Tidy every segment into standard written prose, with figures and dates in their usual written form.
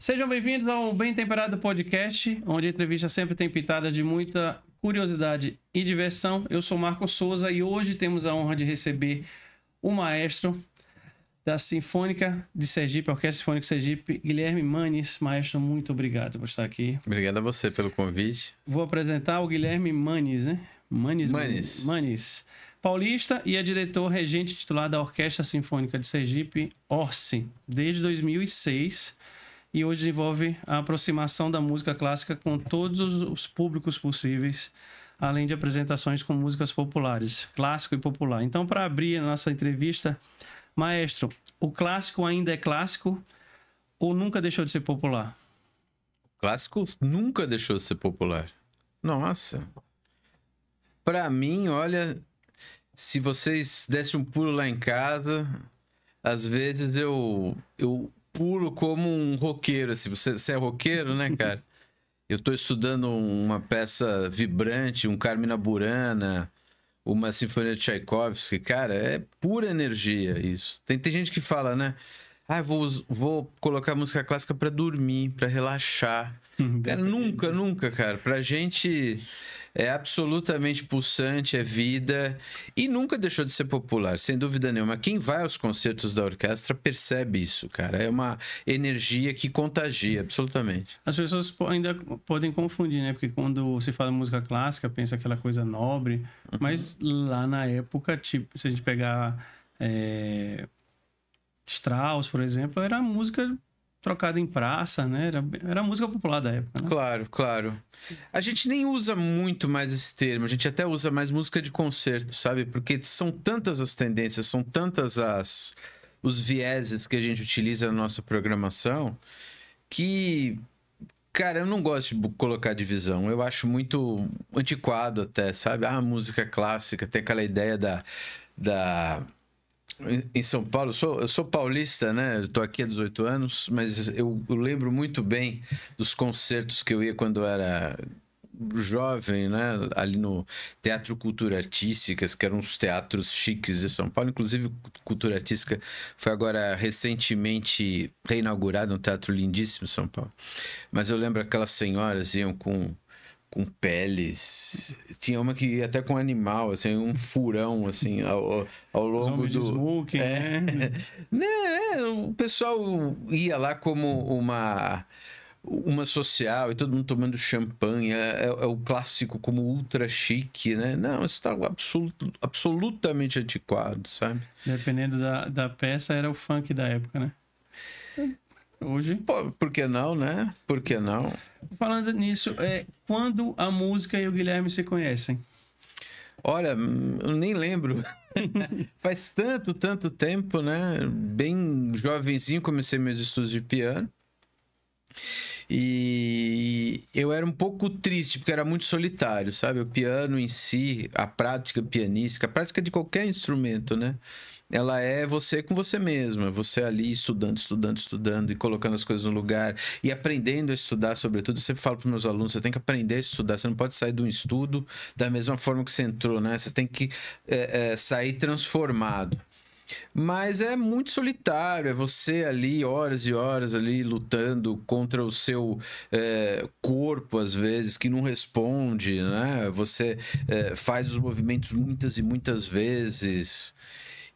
Sejam bem-vindos ao Bem Temperado Podcast, onde a entrevista sempre tem pitada de muita curiosidade e diversão. Eu sou Marco Souza e hoje temos a honra de receber o maestro da Sinfônica de Sergipe, Orquestra Sinfônica de Sergipe, Guilherme Manes. Maestro, muito obrigado por estar aqui. Obrigado a você pelo convite. Vou apresentar o Guilherme Manes, né? Manes. Paulista e é diretor regente titular da Orquestra Sinfônica de Sergipe, ORSE, desde 2006. E hoje desenvolve a aproximação da música clássica com todos os públicos possíveis, além de apresentações com músicas populares, clássico e popular. Então, para abrir a nossa entrevista, maestro, o clássico ainda é clássico ou nunca deixou de ser popular? O clássico nunca deixou de ser popular. Nossa. Para mim, olha, se vocês dessem um pulo lá em casa, às vezes eu pulo como um roqueiro, assim. Você é roqueiro, né, cara? Eu tô estudando uma peça vibrante, um Carmina Burana, uma Sinfonia de Tchaikovsky, cara, é pura energia isso. Tem gente que fala, né? Ah, vou colocar música clássica pra dormir, pra relaxar. Cara, nunca, cara. Pra gente é absolutamente pulsante, é vida e nunca deixou de ser popular, sem dúvida nenhuma. Quem vai aos concertos da orquestra percebe isso, cara. É uma energia que contagia, absolutamente. As pessoas ainda podem confundir, né? Porque quando se fala música clássica, pensa aquela coisa nobre. Mas lá na época, tipo, se a gente pegar Strauss, por exemplo, era música trocada em praça, né? Era a música popular da época, né? Claro. A gente nem usa muito mais esse termo, a gente até usa mais música de concerto, sabe? Porque são tantas as tendências, são tantas os vieses que a gente utiliza na nossa programação que, cara, eu não gosto de colocar divisão. Eu acho muito antiquado até, sabe? Ah, música clássica, tem aquela ideia em São Paulo, eu sou paulista, né? Estou aqui há 18 anos, mas eu lembro muito bem dos concertos que eu ia quando eu era jovem, né? Ali no Teatro Cultura Artísticas, que eram uns teatros chiques de São Paulo. Inclusive, Cultura Artística foi agora recentemente reinaugurado, um teatro lindíssimo em São Paulo. Mas eu lembro aquelas senhoras iam com peles. Tinha uma que ia até com animal, assim, um furão, assim, ao longo do... Smoking, né? O pessoal ia lá como uma social e todo mundo tomando champanhe. É o clássico como ultra chique, né? Não, isso tá absolutamente antiquado, sabe? Dependendo da peça, era o funk da época, né? Hoje... Pô, por que não, né? Por que não? Falando nisso, quando a música e o Guilherme se conhecem? Olha, eu nem lembro. Faz tanto tempo, né? Bem jovenzinho, comecei meus estudos de piano. E eu era um pouco triste, porque era muito solitário, sabe? O piano em si, a prática pianística, a prática de qualquer instrumento, né? Ela é você com você mesma, você ali estudando e colocando as coisas no lugar e aprendendo a estudar, sobretudo. Eu sempre falo para os meus alunos, você tem que aprender a estudar, você não pode sair de um estudo da mesma forma que você entrou, né? Você tem que sair transformado. Mas é muito solitário, é você ali horas e horas ali lutando contra o seu corpo, às vezes, que não responde, né? Você faz os movimentos muitas e muitas vezes...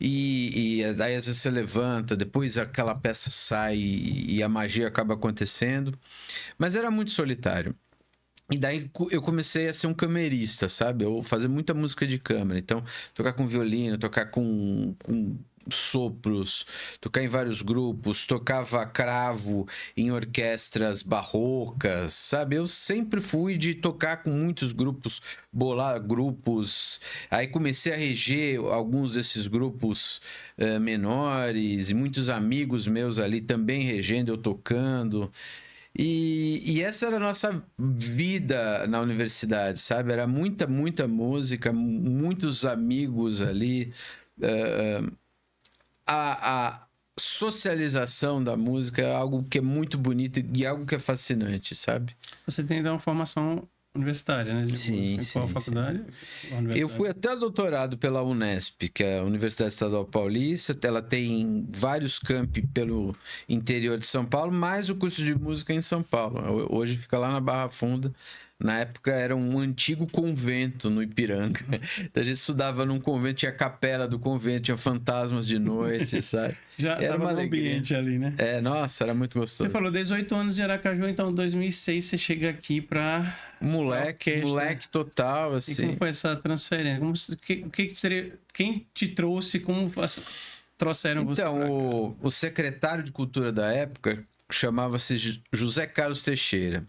E daí às vezes você levanta, depois aquela peça sai e a magia acaba acontecendo. Mas era muito solitário. E daí eu comecei a ser um camerista, sabe? Eu fazer muita música de câmera. Então, tocar com violino, tocar com sopros, tocar em vários grupos, tocava cravo em orquestras barrocas, sabe? Eu sempre fui de tocar com muitos grupos, bolar grupos. Aí comecei a reger alguns desses grupos menores e muitos amigos meus ali também regendo, eu tocando. E essa era a nossa vida na universidade, sabe? Era muita música, muitos amigos ali. A socialização da música é algo que é muito bonito e algo que é fascinante, sabe? Você tem então uma formação universitária, né? Sim, qual faculdade? Eu fui até doutorado pela Unesp, que é a Universidade Estadual Paulista. Ela tem vários campi pelo interior de São Paulo, mais o curso de música em São Paulo. Hoje fica lá na Barra Funda. Na época era um antigo convento no Ipiranga. Então a gente estudava num convento, tinha a capela do convento, tinha fantasmas de noite, sabe? Já era uma ambiente ali, né? Nossa, era muito gostoso. Você falou 18 anos de Aracaju, então em 2006 você chega aqui pra... Moleque total, assim. E como foi essa transferência? Quem te trouxe, trouxeram você pra cá? Então, o secretário de Cultura da época chamava-se José Carlos Teixeira.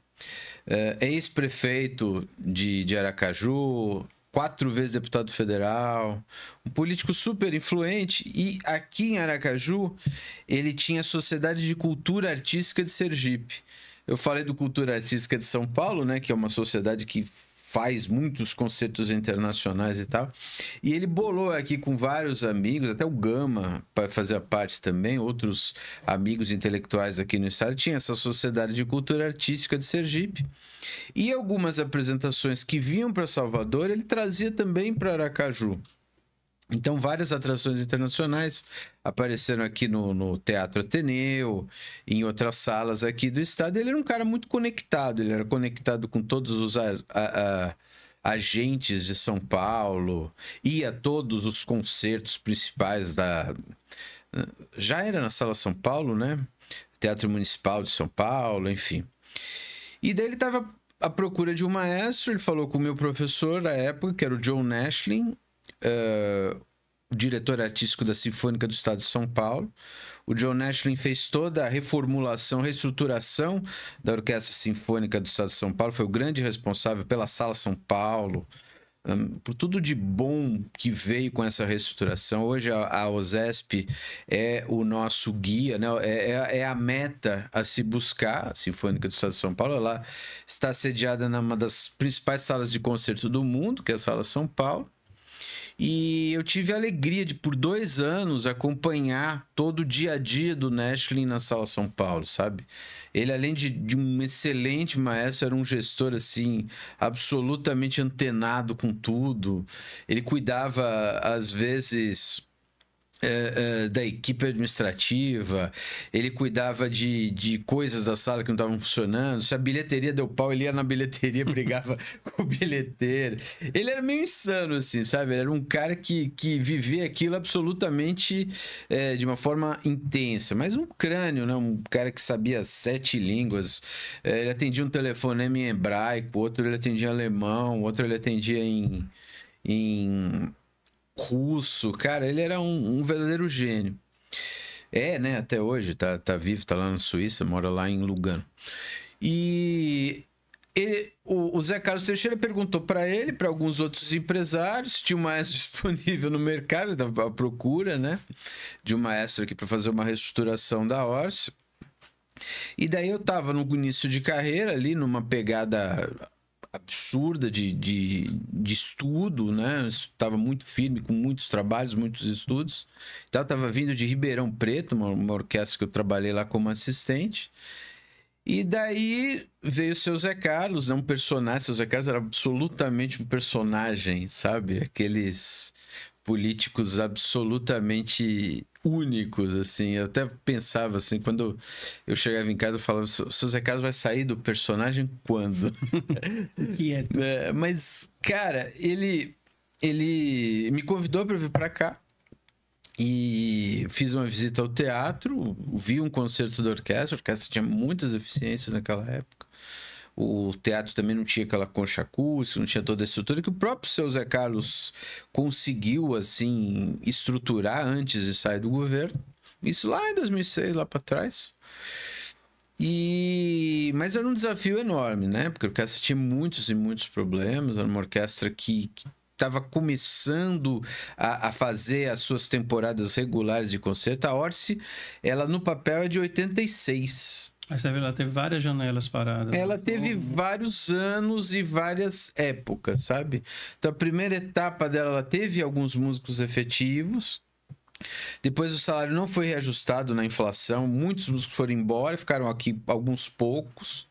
Ex-prefeito de Aracaju, 4 vezes deputado federal, um político super influente. E aqui em Aracaju, ele tinha a Sociedade de Cultura Artística de Sergipe. Eu falei do Cultura Artística de São Paulo, né, que é uma sociedade que faz muitos concertos internacionais e tal. E ele bolou aqui com vários amigos, até o Gama fazia parte também, outros amigos intelectuais aqui no estado. Tinha essa Sociedade de Cultura Artística de Sergipe. E algumas apresentações que vinham para Salvador, ele trazia também para Aracaju. Então, várias atrações internacionais apareceram aqui no Teatro Ateneu, em outras salas aqui do estado. Ele era um cara muito conectado, ele era conectado com todos os agentes de São Paulo, ia a todos os concertos principais da... Já era na Sala São Paulo, né? Teatro Municipal de São Paulo, enfim. E daí ele estava à procura de um maestro, ele falou com o meu professor da época, que era o John Nashlin, diretor artístico da Sinfônica do Estado de São Paulo. O John Nashlin fez toda a reformulação, reestruturação da Orquestra Sinfônica do Estado de São Paulo, foi o grande responsável pela Sala São Paulo, por tudo de bom que veio com essa reestruturação. Hoje a OSESP é o nosso guia, né? É a meta a se buscar, a Sinfônica do Estado de São Paulo. Ela está sediada numa das principais salas de concerto do mundo, que é a Sala São Paulo. E eu tive a alegria de, por 2 anos, acompanhar todo o dia a dia do Nashlin na Sala São Paulo, sabe? Ele, além de um excelente maestro, era um gestor, assim, absolutamente antenado com tudo. Ele cuidava, às vezes... da equipe administrativa, ele cuidava de coisas da sala que não estavam funcionando. Se a bilheteria deu pau, ele ia na bilheteria, brigava com o bilheteiro. Ele era meio insano, assim, sabe? Ele era um cara que vivia aquilo absolutamente de uma forma intensa, mas um crânio, né? Um cara que sabia 7 línguas. Ele atendia um telefonema em hebraico, outro ele atendia em alemão, outro ele atendia em russo. Cara, ele era um verdadeiro gênio. Né? Até hoje, tá vivo, tá lá na Suíça, mora lá em Lugano. E o Zé Carlos Teixeira perguntou para ele, para alguns outros empresários, se tinha um maestro disponível no mercado, estava à procura, né, de um maestro aqui para fazer uma reestruturação da Orce. E daí eu tava no início de carreira ali, numa pegada absurda de estudo, né? Estava muito firme, com muitos trabalhos, muitos estudos. Então, eu estava vindo de Ribeirão Preto, uma orquestra que eu trabalhei lá como assistente. E daí veio o seu Zé Carlos, né? Um personagem. Seu Zé Carlos era absolutamente um personagem, sabe? Aqueles políticos absolutamente únicos, assim. Eu até pensava assim, quando eu chegava em casa, eu falava, seu Zé Carlos vai sair do personagem quando? Mas, cara, ele me convidou para vir para cá e fiz uma visita ao teatro, vi um concerto da orquestra. A orquestra tinha muitas deficiências naquela época. O teatro também não tinha aquela concha acústica, não tinha toda a estrutura que o próprio seu Zé Carlos conseguiu, assim, estruturar antes de sair do governo. Isso lá em 2006, lá para trás. Mas era um desafio enorme, né? Porque a orquestra tinha muitos e muitos problemas. Era uma orquestra que estava começando a fazer as suas temporadas regulares de concerto. A Orce, ela no papel é de 86. Ela teve várias janelas paradas. Ela teve vários anos e várias épocas, sabe? Então, a primeira etapa dela, ela teve alguns músicos efetivos. Depois o salário não foi reajustado na inflação. Muitos músicos foram embora, ficaram aqui alguns poucos.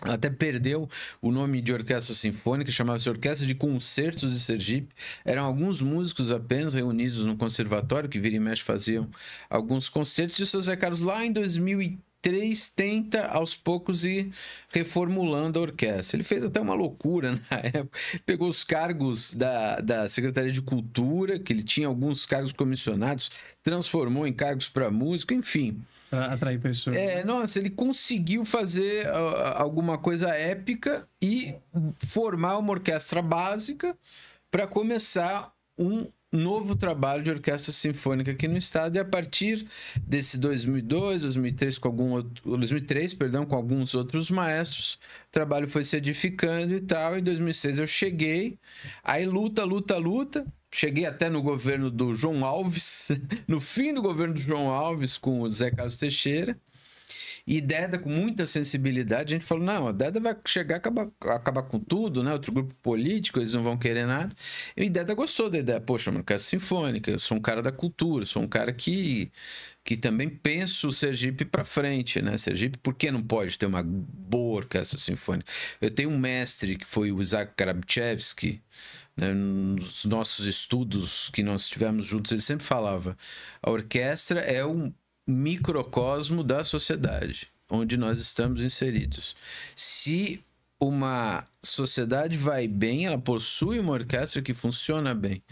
Ela até perdeu o nome de orquestra sinfônica, chamava-se Orquestra de Concertos de Sergipe. Eram alguns músicos apenas reunidos no conservatório, que vira e mexe faziam alguns concertos. E o seu Zé Carlos, lá em 2003, tenta aos poucos ir reformulando a orquestra. Ele fez até uma loucura na época. Pegou os cargos da Secretaria de Cultura, que ele tinha alguns cargos comissionados, transformou em cargos para músico, enfim. Para atrair pessoas. Nossa, ele conseguiu fazer alguma coisa épica e formar uma orquestra básica para começar um novo trabalho de orquestra sinfônica aqui no estado. E a partir desse 2002, 2003, com alguns outros maestros, o trabalho foi se edificando e tal. Em 2006 eu cheguei, aí luta. Cheguei até no governo do João Alves, no fim do governo do João Alves, com o Zé Carlos Teixeira. E Deda, com muita sensibilidade, a gente falou, não, a Deda vai chegar a acabar com tudo, né? Outro grupo político, eles não vão querer nada. E Deda gostou da ideia. Poxa, uma orquestra sinfônica, eu sou um cara da cultura, sou um cara que também penso o Sergipe para frente, né? Sergipe, por que não pode ter uma boa orquestra sinfônica? Eu tenho um mestre, que foi o Isaac Karabchevsky, né? Nos nossos estudos que nós tivemos juntos, ele sempre falava, a orquestra é um microcosmo da sociedade onde nós estamos inseridos. Se uma sociedade vai bem, ela possui uma orquestra que funciona bem,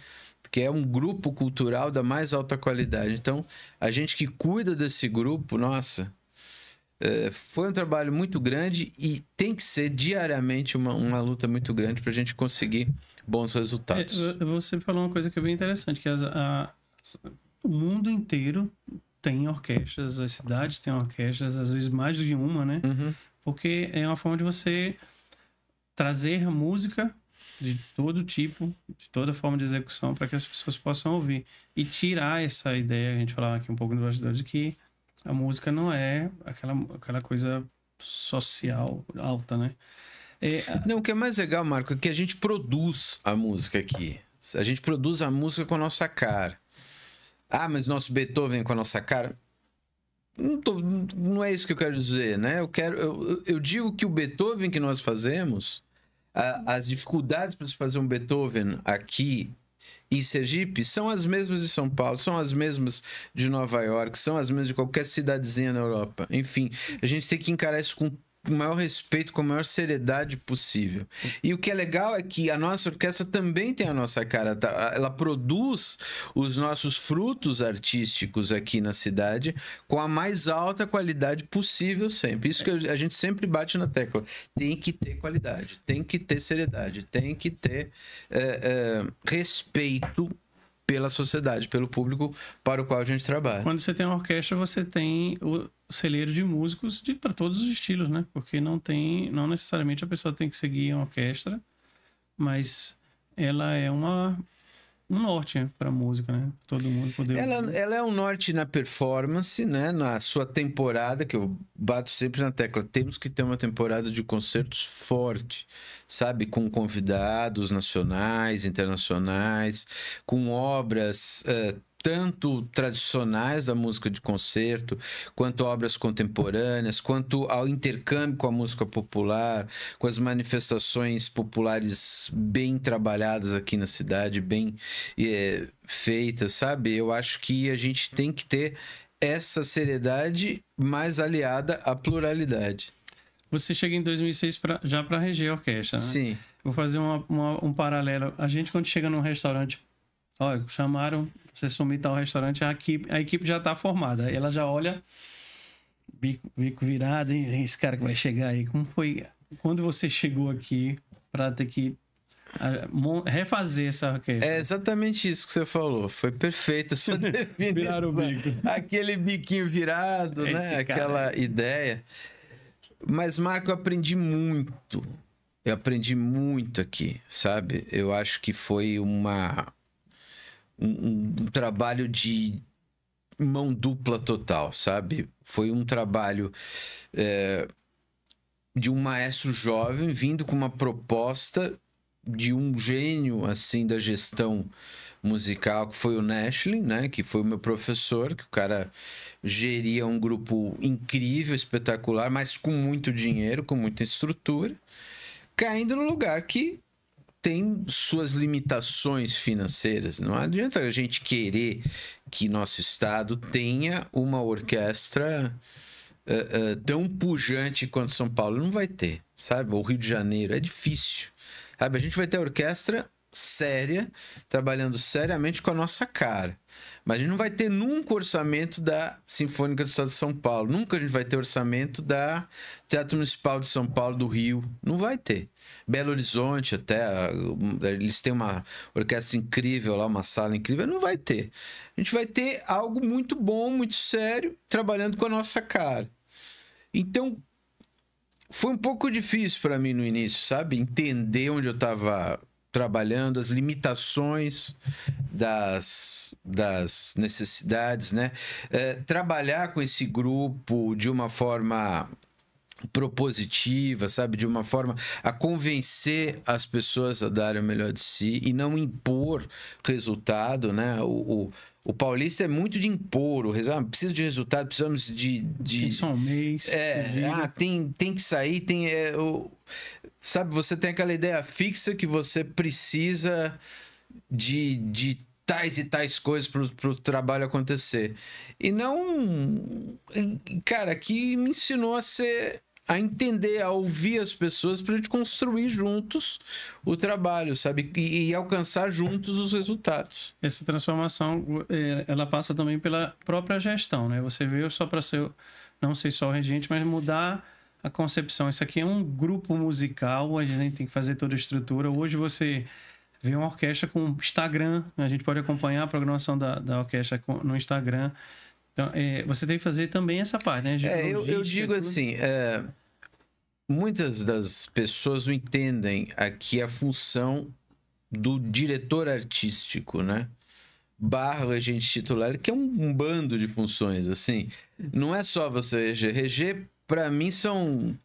porque é um grupo cultural da mais alta qualidade. Então, a gente que cuida desse grupo, nossa, foi um trabalho muito grande e tem que ser diariamente uma luta muito grande para a gente conseguir bons resultados. Você falou uma coisa que é bem interessante, que o mundo inteiro tem orquestras, as cidades têm orquestras, às vezes mais de uma, né? Uhum. Porque é uma forma de você trazer música de todo tipo, de toda forma de execução, para que as pessoas possam ouvir. E tirar essa ideia, a gente falava aqui um pouco no bastidor, de que a música não é aquela coisa social alta, né? Não, o que é mais legal, Marco, é que a gente produz a música aqui. A gente produz a música com a nossa cara. Ah, mas nosso Beethoven com a nossa cara? Não é isso que eu quero dizer, né? Eu digo que o Beethoven que nós fazemos, as dificuldades para se fazer um Beethoven aqui em Sergipe são as mesmas de São Paulo, são as mesmas de Nova York, são as mesmas de qualquer cidadezinha na Europa. Enfim, a gente tem que encarar isso com o maior respeito, com a maior seriedade possível. E o que é legal é que a nossa orquestra também tem a nossa cara. Ela produz os nossos frutos artísticos aqui na cidade com a mais alta qualidade possível sempre. Isso que a gente sempre bate na tecla. Tem que ter qualidade, tem que ter seriedade, tem que ter respeito pela sociedade, pelo público para o qual a gente trabalha. Quando você tem uma orquestra, você tem o celeiro de músicos para todos os estilos, né? Porque não necessariamente a pessoa tem que seguir uma orquestra, mas ela é um norte para música, né? Todo mundo poder ela é um norte na performance, né? Na sua temporada, que eu bato sempre na tecla, temos que ter uma temporada de concertos forte, sabe? Com convidados nacionais, internacionais, com obras tanto tradicionais da música de concerto, quanto obras contemporâneas, quanto ao intercâmbio com a música popular, com as manifestações populares bem trabalhadas aqui na cidade, bem feitas, sabe? Eu acho que a gente tem que ter essa seriedade mais aliada à pluralidade. Você chega em 2006 já para reger a orquestra, né? Sim. Vou fazer um paralelo. A gente, quando chega num restaurante, olha, chamaram você sumir tal restaurante, a equipe já está formada. Ela já olha, bico virado, hein? Esse cara que vai chegar aí. Como foi? Quando você chegou aqui para ter que refazer essa orquestra? É exatamente isso que você falou. Foi perfeita a sua definição. Viraram o bico. Aquele biquinho virado, né? Aquela ideia. Mas, Marco, eu aprendi muito. Eu aprendi muito aqui, sabe? Eu acho que foi um trabalho de mão dupla total, sabe? Foi um trabalho de um maestro jovem vindo com uma proposta de um gênio, assim, da gestão musical, que foi o Nashlin, né? Que foi o meu professor, que o cara geria um grupo incrível, espetacular, mas com muito dinheiro, com muita estrutura, caindo no lugar que tem suas limitações financeiras. Não adianta a gente querer que nosso estado tenha uma orquestra tão pujante quanto São Paulo. Não vai ter, sabe? O Rio de Janeiro é difícil, sabe? A gente vai ter orquestra séria, trabalhando seriamente com a nossa cara. Mas a gente não vai ter nunca orçamento da Sinfônica do Estado de São Paulo. Nunca a gente vai ter orçamento da Teatro Municipal de São Paulo, do Rio. Não vai ter. Belo Horizonte até, eles têm uma orquestra incrível lá, uma sala incrível. Não vai ter. A gente vai ter algo muito bom, muito sério, trabalhando com a nossa cara. Então, foi um pouco difícil para mim no início, sabe? Entender onde eu estava trabalhando, as limitações das necessidades, né? Trabalhar com esse grupo de uma forma propositiva, sabe? De uma forma a convencer as pessoas a darem o melhor de si e não impor resultado, né? O paulista é muito de impor o resultado. Preciso de resultado, precisamos de... Tem só um mês. Tem que sair, sabe, você tem aquela ideia fixa que você precisa de tais e tais coisas para o trabalho acontecer. E não... Cara, que me ensinou a entender, a ouvir as pessoas para a gente construir juntos o trabalho, sabe? E alcançar juntos os resultados. Essa transformação, ela passa também pela própria gestão, né? Você veio só para ser, não sei só o regente, mas mudar a concepção. Isso aqui é um grupo musical, a gente tem que fazer toda a estrutura. Hoje você vê uma orquestra com Instagram, a gente pode acompanhar a programação da orquestra no Instagram. Então, você tem que fazer também essa parte, né? Eu digo assim, muitas das pessoas não entendem aqui a função do diretor artístico, né? Barra regente titular, que é um bando de funções, assim. Não é só você reger. Reger, para mim, são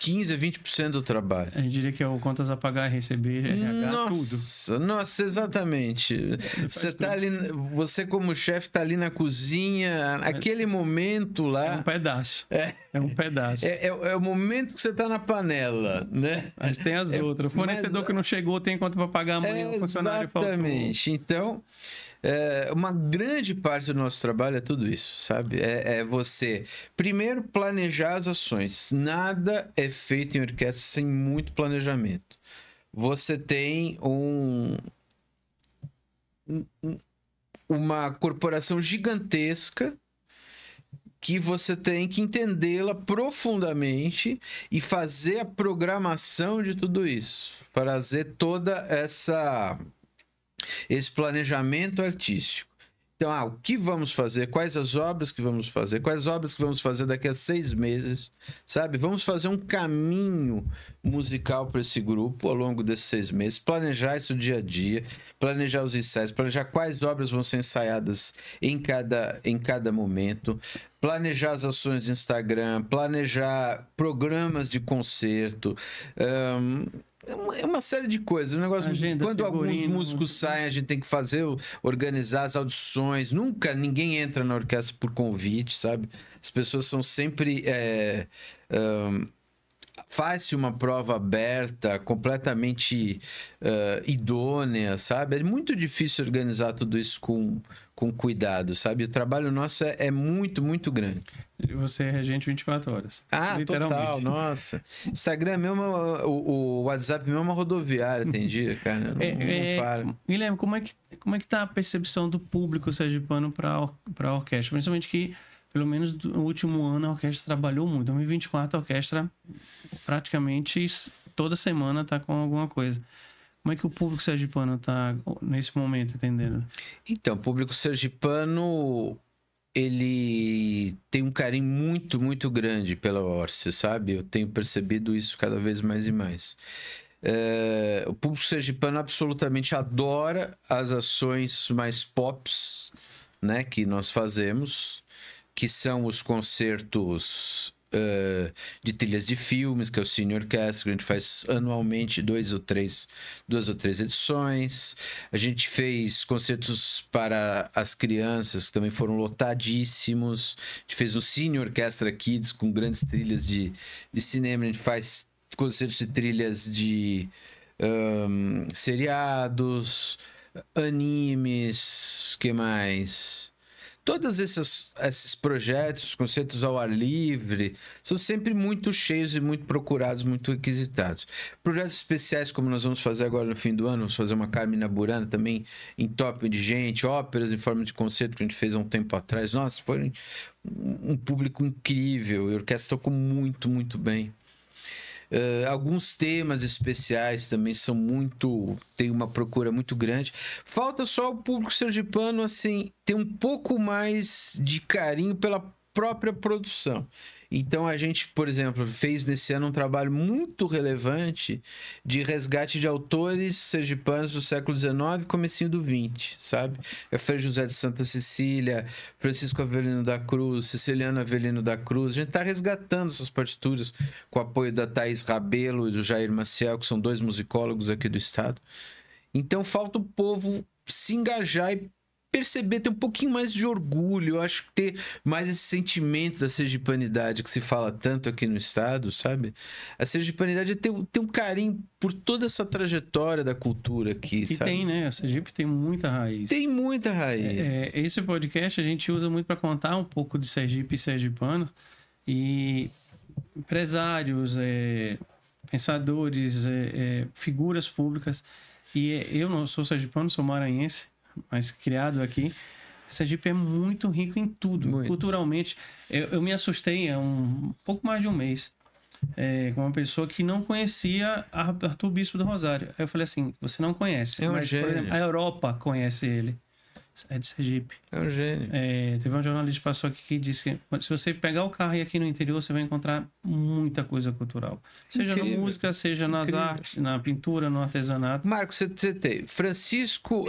15% a 20% do trabalho. A gente diria que é o contas a pagar, receber, RH, tudo. Nossa, exatamente. Você tá ali, você como chefe tá ali na cozinha, aquele momento lá... É um pedaço. É um pedaço. É o momento que você tá na panela, né? Mas tem as outras. O fornecedor que não chegou tem conta para pagar amanhã, o funcionário faltou. Exatamente. Então... uma grande parte do nosso trabalho é tudo isso, sabe? É você, primeiro, planejar as ações. Nada é feito em orquestra sem muito planejamento. Você tem uma corporação gigantesca que você tem que entendê-la profundamente e fazer a programação de tudo isso. Fazer toda esse planejamento artístico. Então, o que vamos fazer? Quais as obras que vamos fazer? Quais obras que vamos fazer daqui a 6 meses? Sabe? Vamos fazer um caminho musical para esse grupo ao longo desses 6 meses, planejar isso dia a dia, planejar os ensaios, planejar quais obras vão ser ensaiadas em cada momento, planejar as ações de Instagram, planejar programas de concerto, é uma série de coisas. Um negócio, quando alguns músicos saem, a gente tem que organizar as audições. Nunca ninguém entra na orquestra por convite, sabe? As pessoas são sempre... faz-se uma prova aberta, completamente idônea, sabe? É muito difícil organizar tudo isso com cuidado, sabe? O trabalho nosso é muito, muito grande. E você é regente 24 horas. Total, nossa. Instagram mesmo, o WhatsApp mesmo é uma rodoviária, tem dia, cara. Não para. Guilherme, como é que tá a percepção do público sergipano para a orquestra? Principalmente que, pelo menos no último ano, a orquestra trabalhou muito. Em 2024, a orquestra praticamente toda semana tá com alguma coisa. Como é que o público sergipano tá nesse momento, entendendo? Então, o público sergipano, ele tem um carinho muito, muito grande pela Orce, sabe? Eu tenho percebido isso cada vez mais e mais. O público sergipano absolutamente adora as ações mais pops, né, que nós fazemos, que são os concertos de trilhas de filmes, que é o Cine Orchestra, que a gente faz anualmente 2 ou 3 edições. A gente fez concertos para as crianças, que também foram lotadíssimos. A gente fez o Cine Orchestra Kids, com grandes trilhas de cinema. A gente faz concertos de trilhas de seriados, animes, que mais? Todos esses projetos, concertos ao ar livre, são sempre muito cheios e muito procurados, muito requisitados. Projetos especiais, como nós vamos fazer agora no fim do ano, vamos fazer uma Carmina Burana também em top de gente, óperas em forma de concerto que a gente fez há um tempo atrás. Nossa, foi um público incrível, a orquestra tocou muito, muito bem. Alguns temas especiais também são tem uma procura muito grande. Falta só o público sergipano assim ter um pouco mais de carinho pela própria produção. Então a gente, por exemplo, fez nesse ano um trabalho muito relevante de resgate de autores sergipanos do século XIX e comecinho do XX, sabe? É Frei José de Santa Cecília, Francisco Avelino da Cruz, Ceciliano Avelino da Cruz. A gente está resgatando essas partituras com o apoio da Thaís Rabelo e do Jair Maciel, que são 2 musicólogos aqui do estado. Então falta o povo se engajar e perceber, ter um pouquinho mais de orgulho. Eu acho que ter mais esse sentimento da sergipanidade que se fala tanto aqui no estado, sabe? A sergipanidade é ter um carinho por toda essa trajetória da cultura aqui, e sabe? Tem, né? A Sergipe tem muita raiz. Tem muita raiz. Esse podcast a gente usa muito para contar um pouco de Sergipe e sergipano. E empresários, pensadores, figuras públicas. E eu não sou sergipano, sou maranhense, mas criado aqui. Sergipe é muito rico em tudo, muito. Culturalmente. Eu me assustei há um pouco mais de um mês com uma pessoa que não conhecia Arthur Bispo do Rosário. Aí eu falei assim, você não conhece, mas por exemplo, a Europa conhece ele. É de Sergipe. É um gênio. Teve um jornalista que passou aqui que disse que se você pegar o carro e ir aqui no interior, você vai encontrar muita coisa cultural. Seja na música, seja nas artes, na pintura, no artesanato. Marcos, você tem Francisco...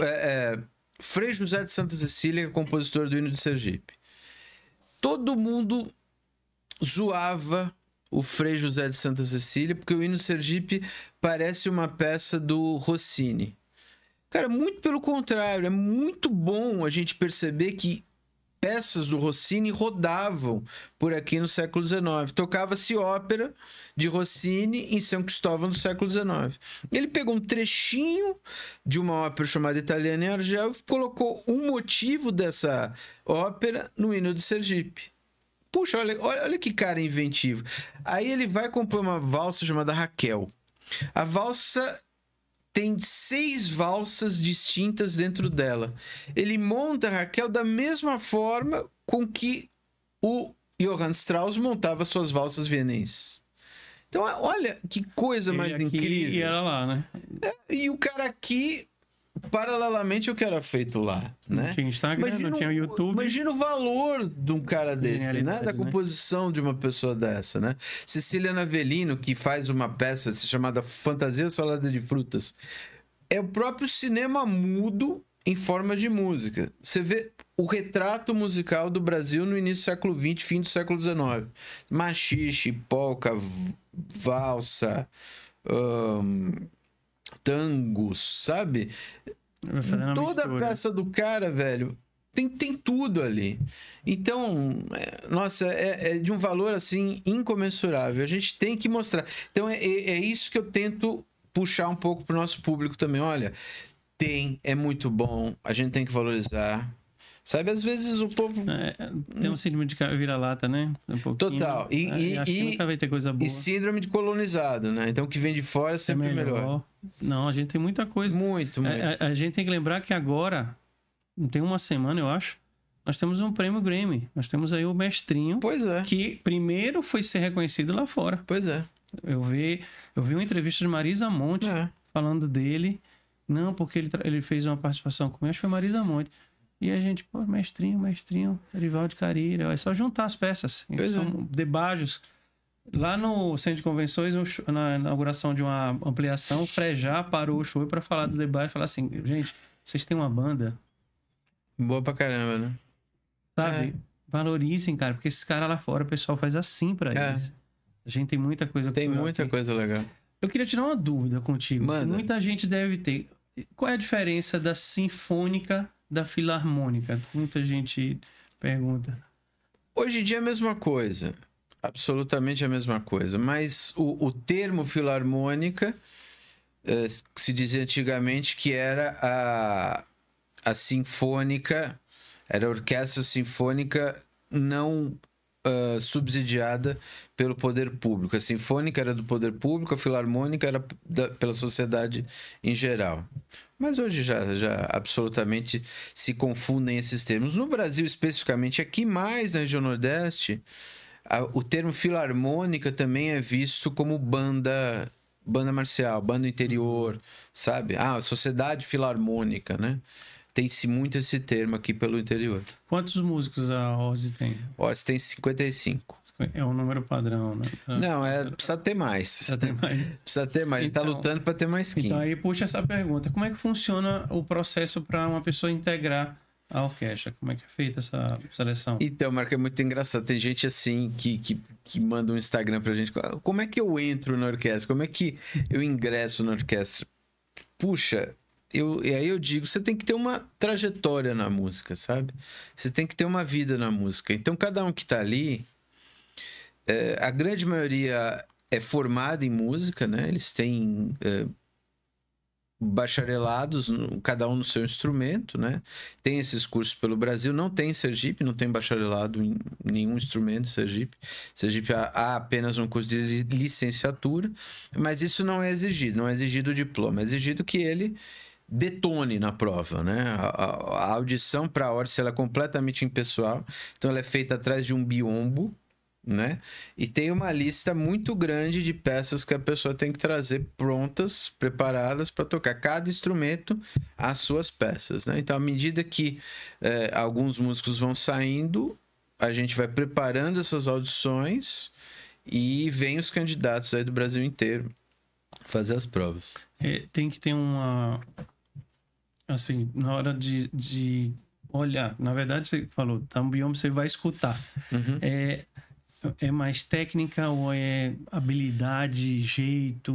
Frei José de Santa Cecília, compositor do hino de Sergipe. Todo mundo zoava o Frei José de Santa Cecília porque o hino de Sergipe parece uma peça do Rossini. Cara, muito pelo contrário, é muito bom a gente perceber que peças do Rossini rodavam por aqui no século XIX. Tocava-se ópera de Rossini em São Cristóvão do século XIX. Ele pegou um trechinho de uma ópera chamada Italiana em Argel e colocou um motivo dessa ópera no hino de Sergipe. Puxa, olha que cara inventivo. Aí ele vai compor uma valsa chamada Raquel. A valsa tem 6 valsas distintas dentro dela. Ele monta a Raquel da mesma forma com que o Johann Strauss montava suas valsas vienenses. Então, olha que coisa ele mais aqui incrível. E ela lá, né? E o cara aqui, paralelamente ao que era feito lá, né? Não tinha Instagram, não tinha YouTube. Imagina o valor de um cara desse, né? Da composição de uma pessoa dessa, né? Ceciliano Avelino, que faz uma peça chamada Fantasia Salada de Frutas. É o próprio cinema mudo em forma de música. Você vê o retrato musical do Brasil no início do século XX, fim do século XIX. Machixe, polca, valsa... tangos, sabe? Toda a peça do cara, velho, tem tudo ali. Então, nossa, é de um valor assim incomensurável. A gente tem que mostrar. Então é isso que eu tento puxar um pouco pro nosso público também. Olha, é muito bom, a gente tem que valorizar. Sabe, às vezes o povo... tem um síndrome de vira-lata, né? Total. Acho que nunca vai ter coisa boa. E síndrome de colonizado, né? Então o que vem de fora é sempre melhor. Não, a gente tem muita coisa. Muito. A gente tem que lembrar que agora, tem uma semana, eu acho, nós temos um prêmio Grammy. Nós temos aí o Mestrinho. Pois é. Que primeiro foi ser reconhecido lá fora. Pois é. Eu vi uma entrevista de Marisa Monte falando dele. Não, porque ele fez uma participação comigo. Acho que foi Marisa Monte. E a gente, pô, mestrinho, Erivaldo Carilha. É só juntar as peças. São debajos. Lá no Centro de Convenções, na inauguração de uma ampliação, o Frejá parou o show para falar do debate e falar assim, gente, vocês têm uma banda boa pra caramba, né? Sabe? Valorizem, cara, porque esses caras lá fora, o pessoal faz assim pra eles. A gente tem muita coisa... Tem muita coisa legal. Eu queria tirar uma dúvida contigo. Manda. Muita gente deve ter. Qual é a diferença da sinfônica da filarmônica? Muita gente pergunta. Hoje em dia é a mesma coisa. Absolutamente a mesma coisa. Mas o termo filarmônica se dizia antigamente que era a sinfônica, era a orquestra sinfônica não subsidiada pelo poder público. A sinfônica era do poder público, a filarmônica era pela sociedade em geral. Mas hoje já absolutamente se confundem esses termos. No Brasil, especificamente, aqui mais na região Nordeste, o termo filarmônica também é visto como banda marcial, banda interior, sabe? Sociedade filarmônica, né? Tem-se muito esse termo aqui pelo interior. Quantos músicos a Ozzy tem? A Ozzy tem 55. É um número padrão, né? Não, precisa ter mais. Precisa ter mais. Precisa ter mais. Então, a gente tá lutando para ter mais 15. Então aí puxa essa pergunta. Como é que funciona o processo para uma pessoa integrar a orquestra? Como é que é feita essa seleção? Então, Marco, é muito engraçado. Tem gente assim que manda um Instagram pra gente. Como é que eu entro na orquestra? Como é que eu ingresso na orquestra? Puxa... E aí eu digo, você tem que ter uma trajetória na música, sabe? Você tem que ter uma vida na música. Então, cada um que tá ali, a grande maioria é formada em música, né? Eles têm bacharelados, cada um no seu instrumento, né? Tem esses cursos pelo Brasil, não tem em Sergipe, não tem bacharelado em nenhum instrumento em Sergipe. Sergipe há apenas um curso de licenciatura, mas isso não é exigido o diploma, é exigido que ele detone na prova, né? A audição para a Orsi, ela é completamente impessoal, então ela é feita atrás de um biombo, né? E tem uma lista muito grande de peças que a pessoa tem que trazer prontas, preparadas para tocar. Cada instrumento as suas peças, né? Então, à medida que alguns músicos vão saindo, a gente vai preparando essas audições e vem os candidatos aí do Brasil inteiro fazer as provas. Tem que ter uma... Assim, na hora de olhar, na verdade você falou, tá um bioma, você vai escutar. Uhum. É mais técnica ou é habilidade, jeito,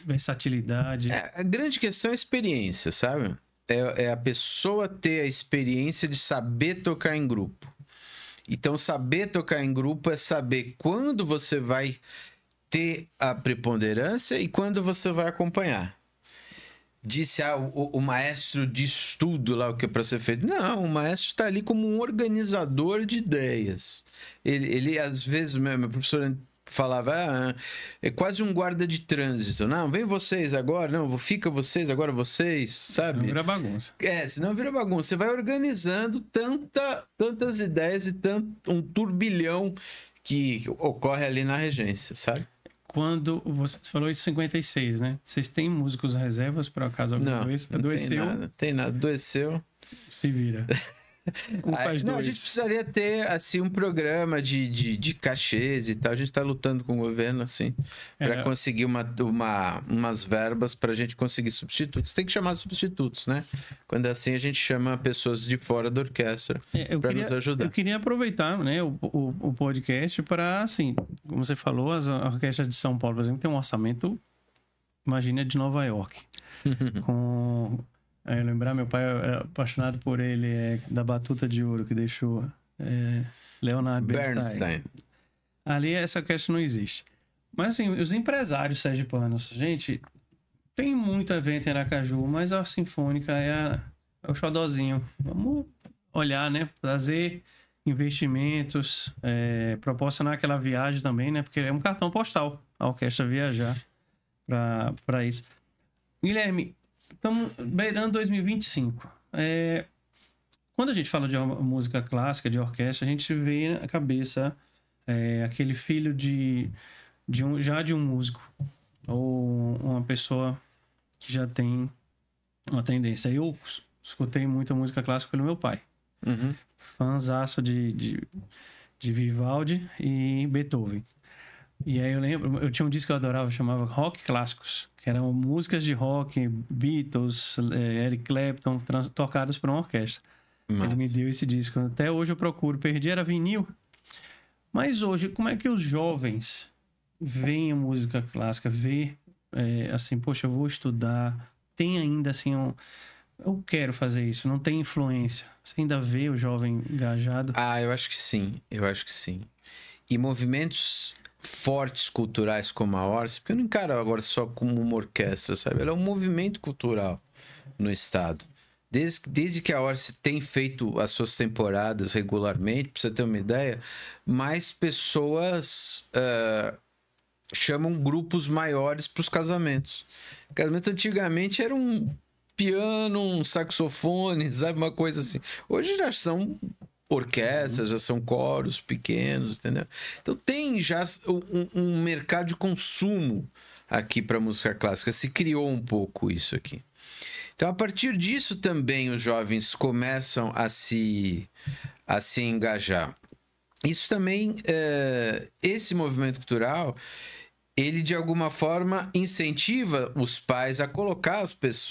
versatilidade? A grande questão é a experiência, sabe? É a pessoa ter a experiência de saber tocar em grupo. Então, saber tocar em grupo é saber quando você vai ter a preponderância e quando você vai acompanhar. Disse o maestro de estudo lá, o que é para ser feito. Não, o maestro está ali como um organizador de ideias. Ele às vezes, meu professor falava, é quase um guarda de trânsito. Não, vem vocês agora, não, fica vocês, agora vocês, sabe? Senão vira bagunça. Senão vira bagunça. Você vai organizando tantas ideias e um turbilhão que ocorre ali na regência, sabe? Quando você falou de 56, né? Vocês têm músicos reservas, por acaso, alguma vez? Adoeceu? Não tem nada. Adoeceu. Se vira. A gente precisaria ter, assim, um programa de cachês e tal. A gente tá lutando com o governo, assim, para conseguir umas verbas pra gente conseguir substitutos. Tem que chamar substitutos, né? Quando é assim, a gente chama pessoas de fora da orquestra para nos ajudar. Eu queria aproveitar, né, o podcast para, assim, como você falou, a Orquestra de São Paulo, por exemplo, tem um orçamento, imagina, de Nova York. Eu lembrar, meu pai era apaixonado por ele, da Batuta de Ouro, que deixou Leonard Bernstein. Ali essa orquestra não existe. Mas assim, os empresários sergipanos, gente, tem muito evento em Aracaju, mas a Sinfônica é o xodozinho. Vamos olhar, né? Trazer investimentos, proporcionar aquela viagem também, né? Porque é um cartão postal a orquestra viajar para isso. Guilherme, estamos beirando 2025. Quando a gente fala de música clássica, de orquestra, a gente vê na cabeça aquele filho de um músico ou uma pessoa que já tem uma tendência. Eu escutei muita música clássica pelo meu pai. Uhum. Fãzaço de Vivaldi e Beethoven. E aí eu lembro, eu tinha um disco que eu adorava, chamava Rock Clássicos, que eram músicas de rock, Beatles, Eric Clapton, tocadas por uma orquestra. Ele me deu esse disco. Até hoje eu procuro. Perdi, era vinil. Mas hoje, como é que os jovens veem a música clássica? Assim, poxa, eu vou estudar. Tem ainda, assim, eu quero fazer isso. Não tem influência. Você ainda vê o jovem engajado? Eu acho que sim. Eu acho que sim. E movimentos fortes culturais como a Orsi, porque eu não encaro agora só como uma orquestra, sabe? Ela é um movimento cultural no estado. Desde que a Orsi tem feito as suas temporadas regularmente, pra você ter uma ideia, mais pessoas chamam grupos maiores para os casamentos. Casamento antigamente era um piano, um saxofone, sabe? Uma coisa assim. Hoje já são orquestras, já são coros pequenos, entendeu? Então tem já um mercado de consumo aqui para música clássica. Se criou um pouco isso aqui. Então, a partir disso também os jovens começam a se engajar. Isso também, esse movimento cultural, ele de alguma forma incentiva os pais a colocar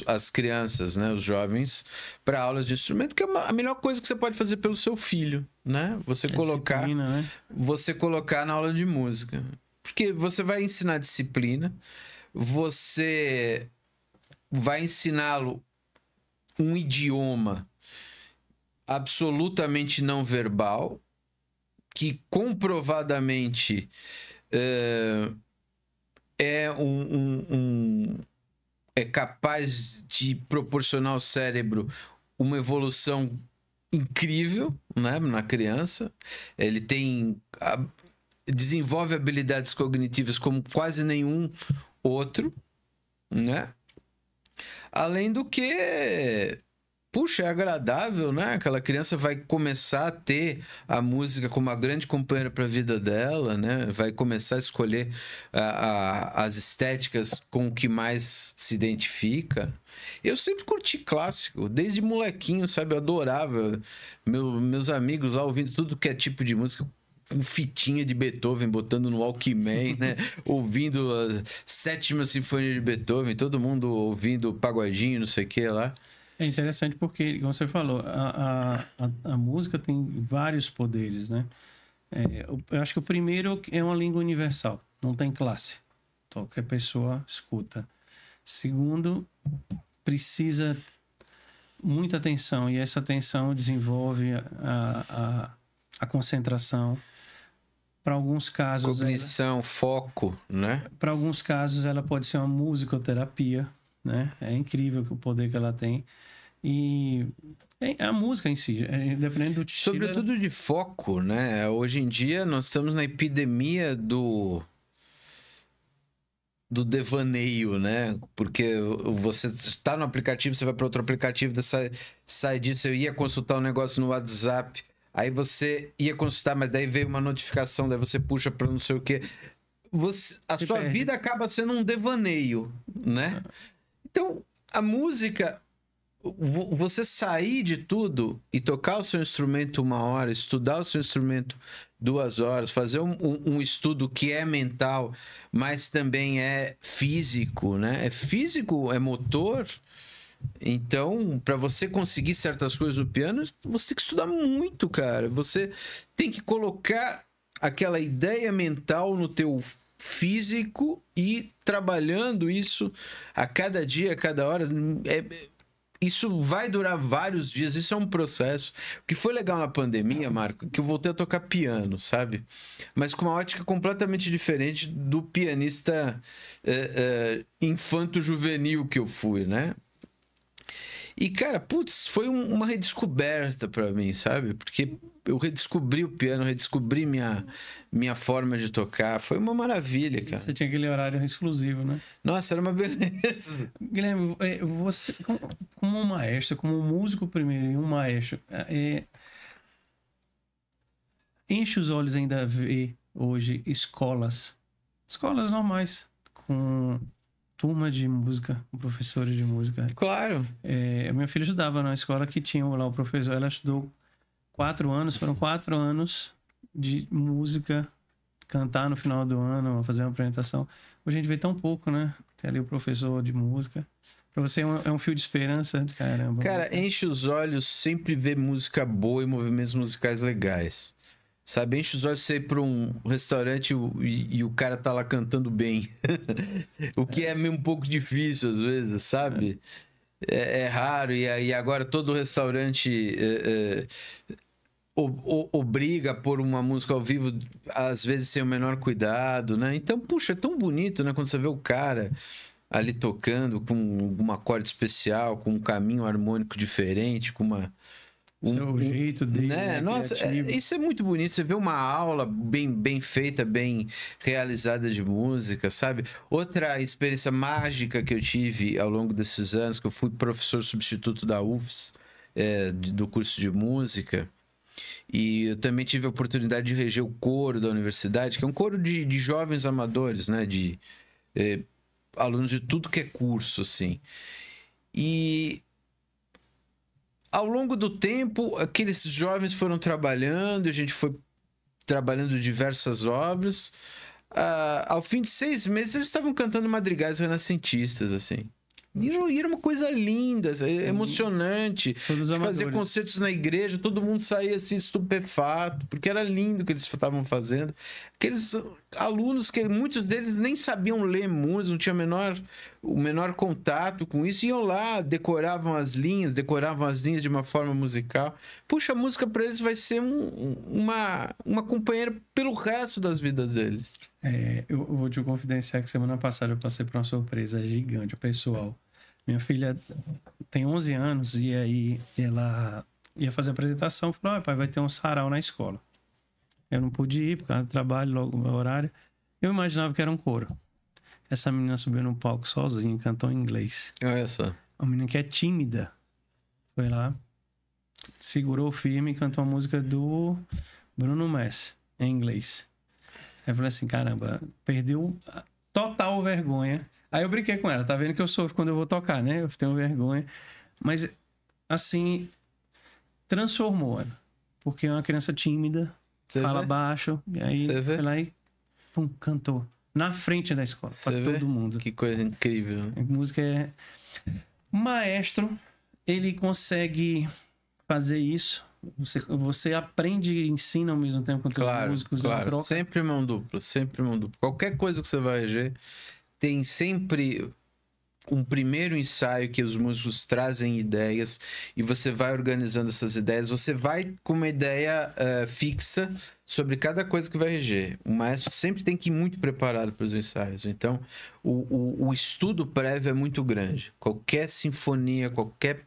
as crianças, né, os jovens, para aulas de instrumento, que é a melhor coisa que você pode fazer pelo seu filho, né? Você colocar na aula de música. Porque você vai ensinar disciplina, você vai ensiná-lo um idioma absolutamente não verbal, que comprovadamente é capaz de proporcionar ao cérebro uma evolução incrível, né, na criança. Ele desenvolve habilidades cognitivas como quase nenhum outro, né? Além do que, puxa, é agradável, né? Aquela criança vai começar a ter a música como uma grande companheira para a vida dela, né? Vai começar a escolher as estéticas com o que mais se identifica. Eu sempre curti clássico, desde molequinho, sabe? Eu adorava. Meus amigos lá ouvindo tudo que é tipo de música, com fitinha de Beethoven, botando no Walkman, né? Ouvindo a 7ª Sinfonia de Beethoven, todo mundo ouvindo pagodinho, não sei o que lá. É interessante porque, como você falou, a música tem vários poderes, né? Eu acho que o primeiro é uma língua universal, não tem classe. Qualquer pessoa escuta. Segundo, precisa muita atenção, e essa atenção desenvolve a concentração. Para alguns casos... Cognição, foco, né? Para alguns casos, ela pode ser uma musicoterapia, né? É incrível o poder que ela tem. E a música em si, dependendo do estilo... Sobretudo de foco, né? Hoje em dia, nós estamos na epidemia do devaneio, né? Porque você está no aplicativo, você vai para outro aplicativo, sai disso, eu ia consultar um negócio no WhatsApp, aí você ia consultar, mas daí veio uma notificação, daí você puxa para não sei o quê. A sua vida acaba sendo um devaneio, né? Então, a música, você sair de tudo e tocar o seu instrumento 1 hora, estudar o seu instrumento 2 horas, fazer um estudo que é mental, mas também é físico, né? É físico, é motor. Então, para você conseguir certas coisas no piano, você tem que estudar muito, cara. Você tem que colocar aquela ideia mental no teu físico e trabalhando isso a cada dia, a cada hora. Isso vai durar vários dias, isso é um processo. O que foi legal na pandemia, Marco, que eu voltei a tocar piano, sabe? Mas com uma ótica completamente diferente do pianista infanto-juvenil que eu fui, né? E, cara, putz, foi uma redescoberta pra mim, sabe? Porque eu redescobri o piano, redescobri minha forma de tocar. Foi uma maravilha, cara. Você tinha aquele horário exclusivo, né? Nossa, era uma beleza. Guilherme, você, como um maestro, como um músico primeiro e um maestro, enche os olhos ainda ver hoje escolas normais, com turma de música, com professores de música. Claro. Minha filha estudava numa escola que tinha lá o professor, ela estudou 4 anos, foram 4 anos de música, cantar no final do ano, fazer uma apresentação. Hoje a gente vê tão pouco, né? Tem ali o professor de música. Pra você é um fio de esperança, caramba. Cara, enche os olhos sempre ver música boa e movimentos musicais legais. Sabe, enche os olhos você ir pra um restaurante e o cara tá lá cantando bem. O que é meio um pouco difícil às vezes, sabe? É raro. E agora todo restaurante obriga a pôr uma música ao vivo, às vezes sem o menor cuidado, né? Então, puxa, é tão bonito, né? Quando você vê o cara ali tocando com um acorde especial, com um caminho harmônico diferente, com o jeito dele, né? Nossa, isso é muito bonito. Você vê uma aula bem feita, bem realizada de música, sabe? Outra experiência mágica que eu tive ao longo desses anos, que eu fui professor substituto da UFS, do curso de música, e eu também tive a oportunidade de reger o coro da universidade, que é um coro de jovens amadores, né? De alunos de tudo que é curso, assim. E ao longo do tempo, aqueles jovens foram trabalhando, a gente foi trabalhando diversas obras. Ao fim de 6 meses, eles estavam cantando madrigais renascentistas, assim. E era uma coisa linda, emocionante. De fazer concertos na igreja, todo mundo saía assim estupefato, porque era lindo o que eles estavam fazendo. Aqueles alunos que muitos deles nem sabiam ler música, não tinham o menor contato com isso, iam lá, decoravam as linhas de uma forma musical. Puxa, a música para eles vai ser uma companheira pelo resto das vidas deles. Eu vou te confidenciar que semana passada eu passei por uma surpresa gigante, pessoal. Minha filha tem 11 anos e aí ela ia fazer a apresentação, falou, pai, vai ter um sarau na escola. Eu não pude ir por causa do trabalho, logo no horário. Eu imaginava que era um coro. Essa menina subiu no palco sozinha, cantou em inglês. Olha só. Uma menina que é tímida. Foi lá, segurou firme e cantou a música do Bruno Mars, em inglês. Aí eu falei assim, caramba, perdeu total vergonha. Aí eu brinquei com ela, tá vendo que eu sofro quando eu vou tocar, né? Eu tenho vergonha. Mas, assim, transformou ela. Porque é uma criança tímida, fala baixo, e aí foi lá e pum, cantou. Na frente da escola, pra todo mundo. Que coisa incrível. A música é... O maestro, ele consegue fazer isso. Você aprende e ensina ao mesmo tempo com os músicos. Claro, sempre mão dupla. Qualquer coisa que você vai reger, tem sempre um primeiro ensaio que os músicos trazem ideias e você vai organizando essas ideias. Você vai com uma ideia fixa sobre cada coisa que vai reger. O maestro sempre tem que ir muito preparado para os ensaios. Então, o estudo prévio é muito grande. Qualquer sinfonia, qualquer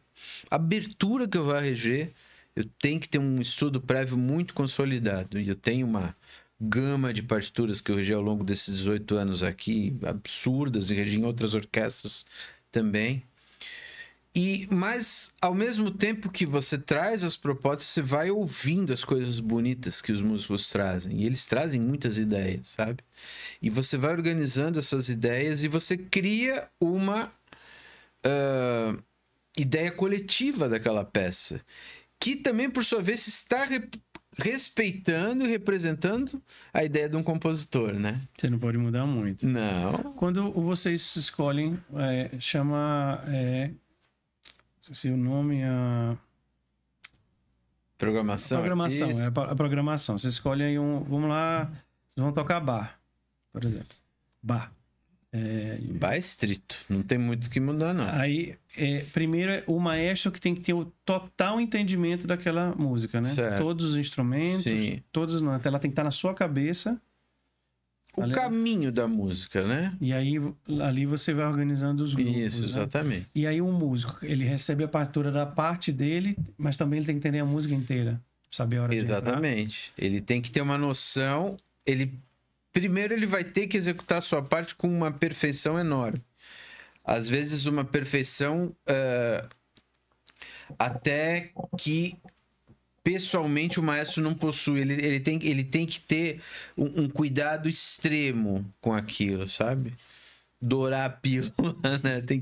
abertura que eu vá reger, eu tenho que ter um estudo prévio muito consolidado. E eu tenho uma gama de partituras que eu regi ao longo desses 18 anos aqui, absurdas, e regi em outras orquestras também. Mas, ao mesmo tempo que você traz as propostas, você vai ouvindo as coisas bonitas que os músicos trazem. E eles trazem muitas ideias, sabe? E você vai organizando essas ideias e você cria uma ideia coletiva daquela peça, que também, por sua vez, está respeitando e representando a ideia de um compositor, né? Você não pode mudar muito. Não. Quando vocês escolhem, chama... se o nome é... Programação. A programação. Vocês escolhem vamos lá, vocês vão tocar bar, por exemplo. Bar. Bar estrito. Não tem muito o que mudar, não. Aí, primeiro é o maestro que tem que ter o total entendimento daquela música, né? Certo. Todos os instrumentos, ela tem que estar na sua cabeça. O caminho da música, né? E aí, ali você vai organizando os grupos. Isso, exatamente. Né? E aí o músico, ele recebe a partitura da parte dele, mas também ele tem que entender a música inteira. Saber a hora Exatamente. Ele tem que ter uma noção. Primeiro ele vai ter que executar a sua parte com uma perfeição enorme. Às vezes uma perfeição até que pessoalmente o maestro não possui. Ele tem que ter um cuidado extremo com aquilo, sabe? Dourar a pílula, né? Tem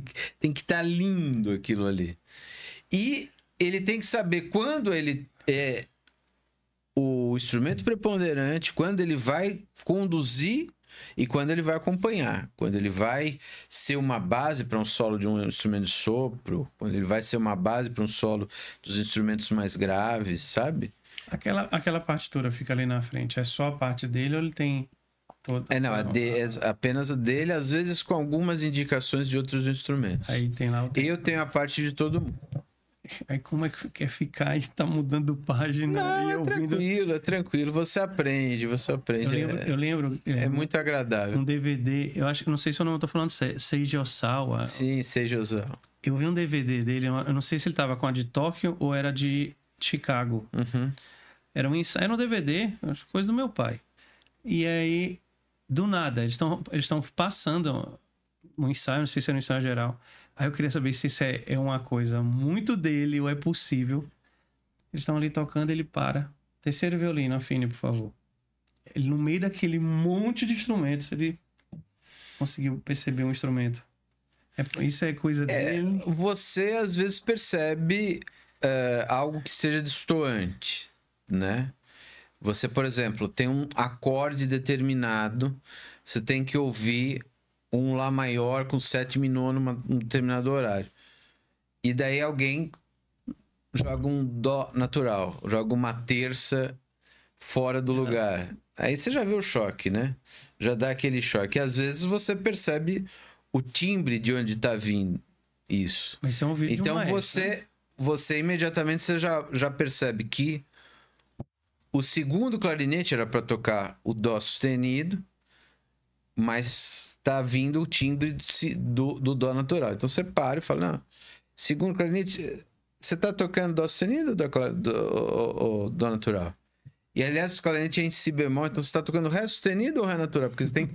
que estar lindo aquilo ali. E ele tem que saber quando ele o instrumento preponderante, quando ele vai conduzir e quando ele vai acompanhar. Quando ele vai ser uma base para um solo de um instrumento de sopro, quando ele vai ser uma base para um solo dos instrumentos mais graves, sabe? Aquela partitura fica ali na frente, é só a parte dele ou ele tem todo? Não, é apenas a dele, às vezes com algumas indicações de outros instrumentos. Aí tem lá o Eu tenho a parte de todo mundo. Aí como é que quer ficar e tá mudando página? Não, e ouvindo... é tranquilo. Você aprende. Eu lembro. É muito agradável. Um DVD, eu acho que não sei se eu não tô falando Seiji Osawa. Sim, Seiji Osawa. Eu vi um DVD dele, eu não sei se ele tava com a de Tóquio ou era de Chicago. Uhum. Era um DVD, coisa do meu pai. E aí, do nada, eles estão passando um ensaio, não sei se era um ensaio geral. Aí eu queria saber se isso é uma coisa muito dele ou é possível. Eles estão ali tocando, ele para. Terceiro violino, afine, por favor. Ele, no meio daquele monte de instrumentos, ele conseguiu perceber um instrumento. Isso é coisa dele. Você, às vezes, percebe algo que seja destoante, né? Você, por exemplo, tem um acorde determinado, você tem que ouvir um Lá maior com sétima e nona num determinado horário. E daí alguém joga um Dó natural, joga uma terça fora do lugar. Aí você já vê o choque, né? Já dá aquele choque. E às vezes você percebe o timbre de onde tá vindo isso. Mas é um vídeo então maestro, você imediatamente você já percebe que o segundo clarinete era para tocar o Dó sustenido, mas tá vindo o timbre do Dó natural. Então você para e fala, não, segundo clarinete, você tá tocando Dó sustenido ou Dó natural? E aliás, o clarinete é em Si bemol, então você tá tocando Ré sustenido ou Ré natural? Porque você tem que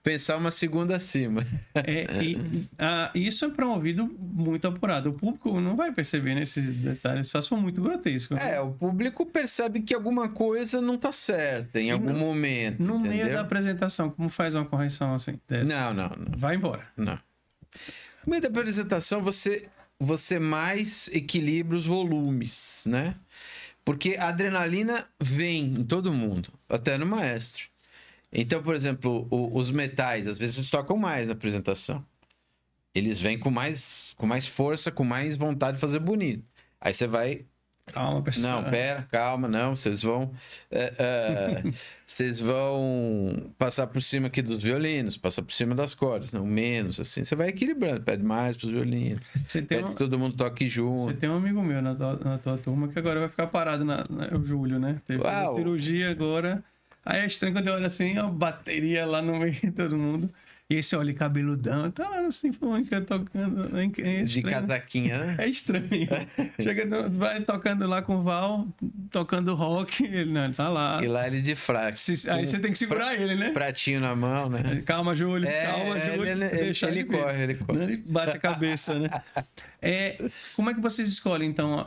pensar uma segunda acima. Isso é para um ouvido muito apurado. O público não vai perceber nesses detalhes, só se for muito grotesco. O público percebe que alguma coisa não tá certa em algum momento. No entendeu? meio da apresentação, como faz uma correção assim? Dessa? Não. Vai embora. Não. No meio da apresentação, você mais equilibra os volumes, né? Porque a adrenalina vem em todo mundo, até no maestro. Então, por exemplo, os metais, às vezes eles tocam mais na apresentação. Eles vêm com mais força, com mais vontade de fazer bonito. Aí você vai... Calma, pessoal. Não, pera, calma, não. Vocês vão passar por cima aqui dos violinos, passar por cima das cordas, não menos, assim. Você vai equilibrando, pede mais pros violinos, pede que todo mundo toque junto. Você tem um amigo meu na tua turma que agora vai ficar parado o Júlio, né? Teve cirurgia agora. Aí é estranho quando eu olho assim, a bateria lá no meio de todo mundo. E esse olho cabeludão, tá lá na sinfônica tocando. De casaquinha, né? É estranho. Vai tocando lá com o Val, tocando rock. Ele tá lá. E lá ele de fraco. Aí você tem que segurar ele, né? Pratinho na mão, né? Calma, Júlio. Calma, Júlio. Ele corre. Ele bate a cabeça, né? Como é que vocês escolhem, então?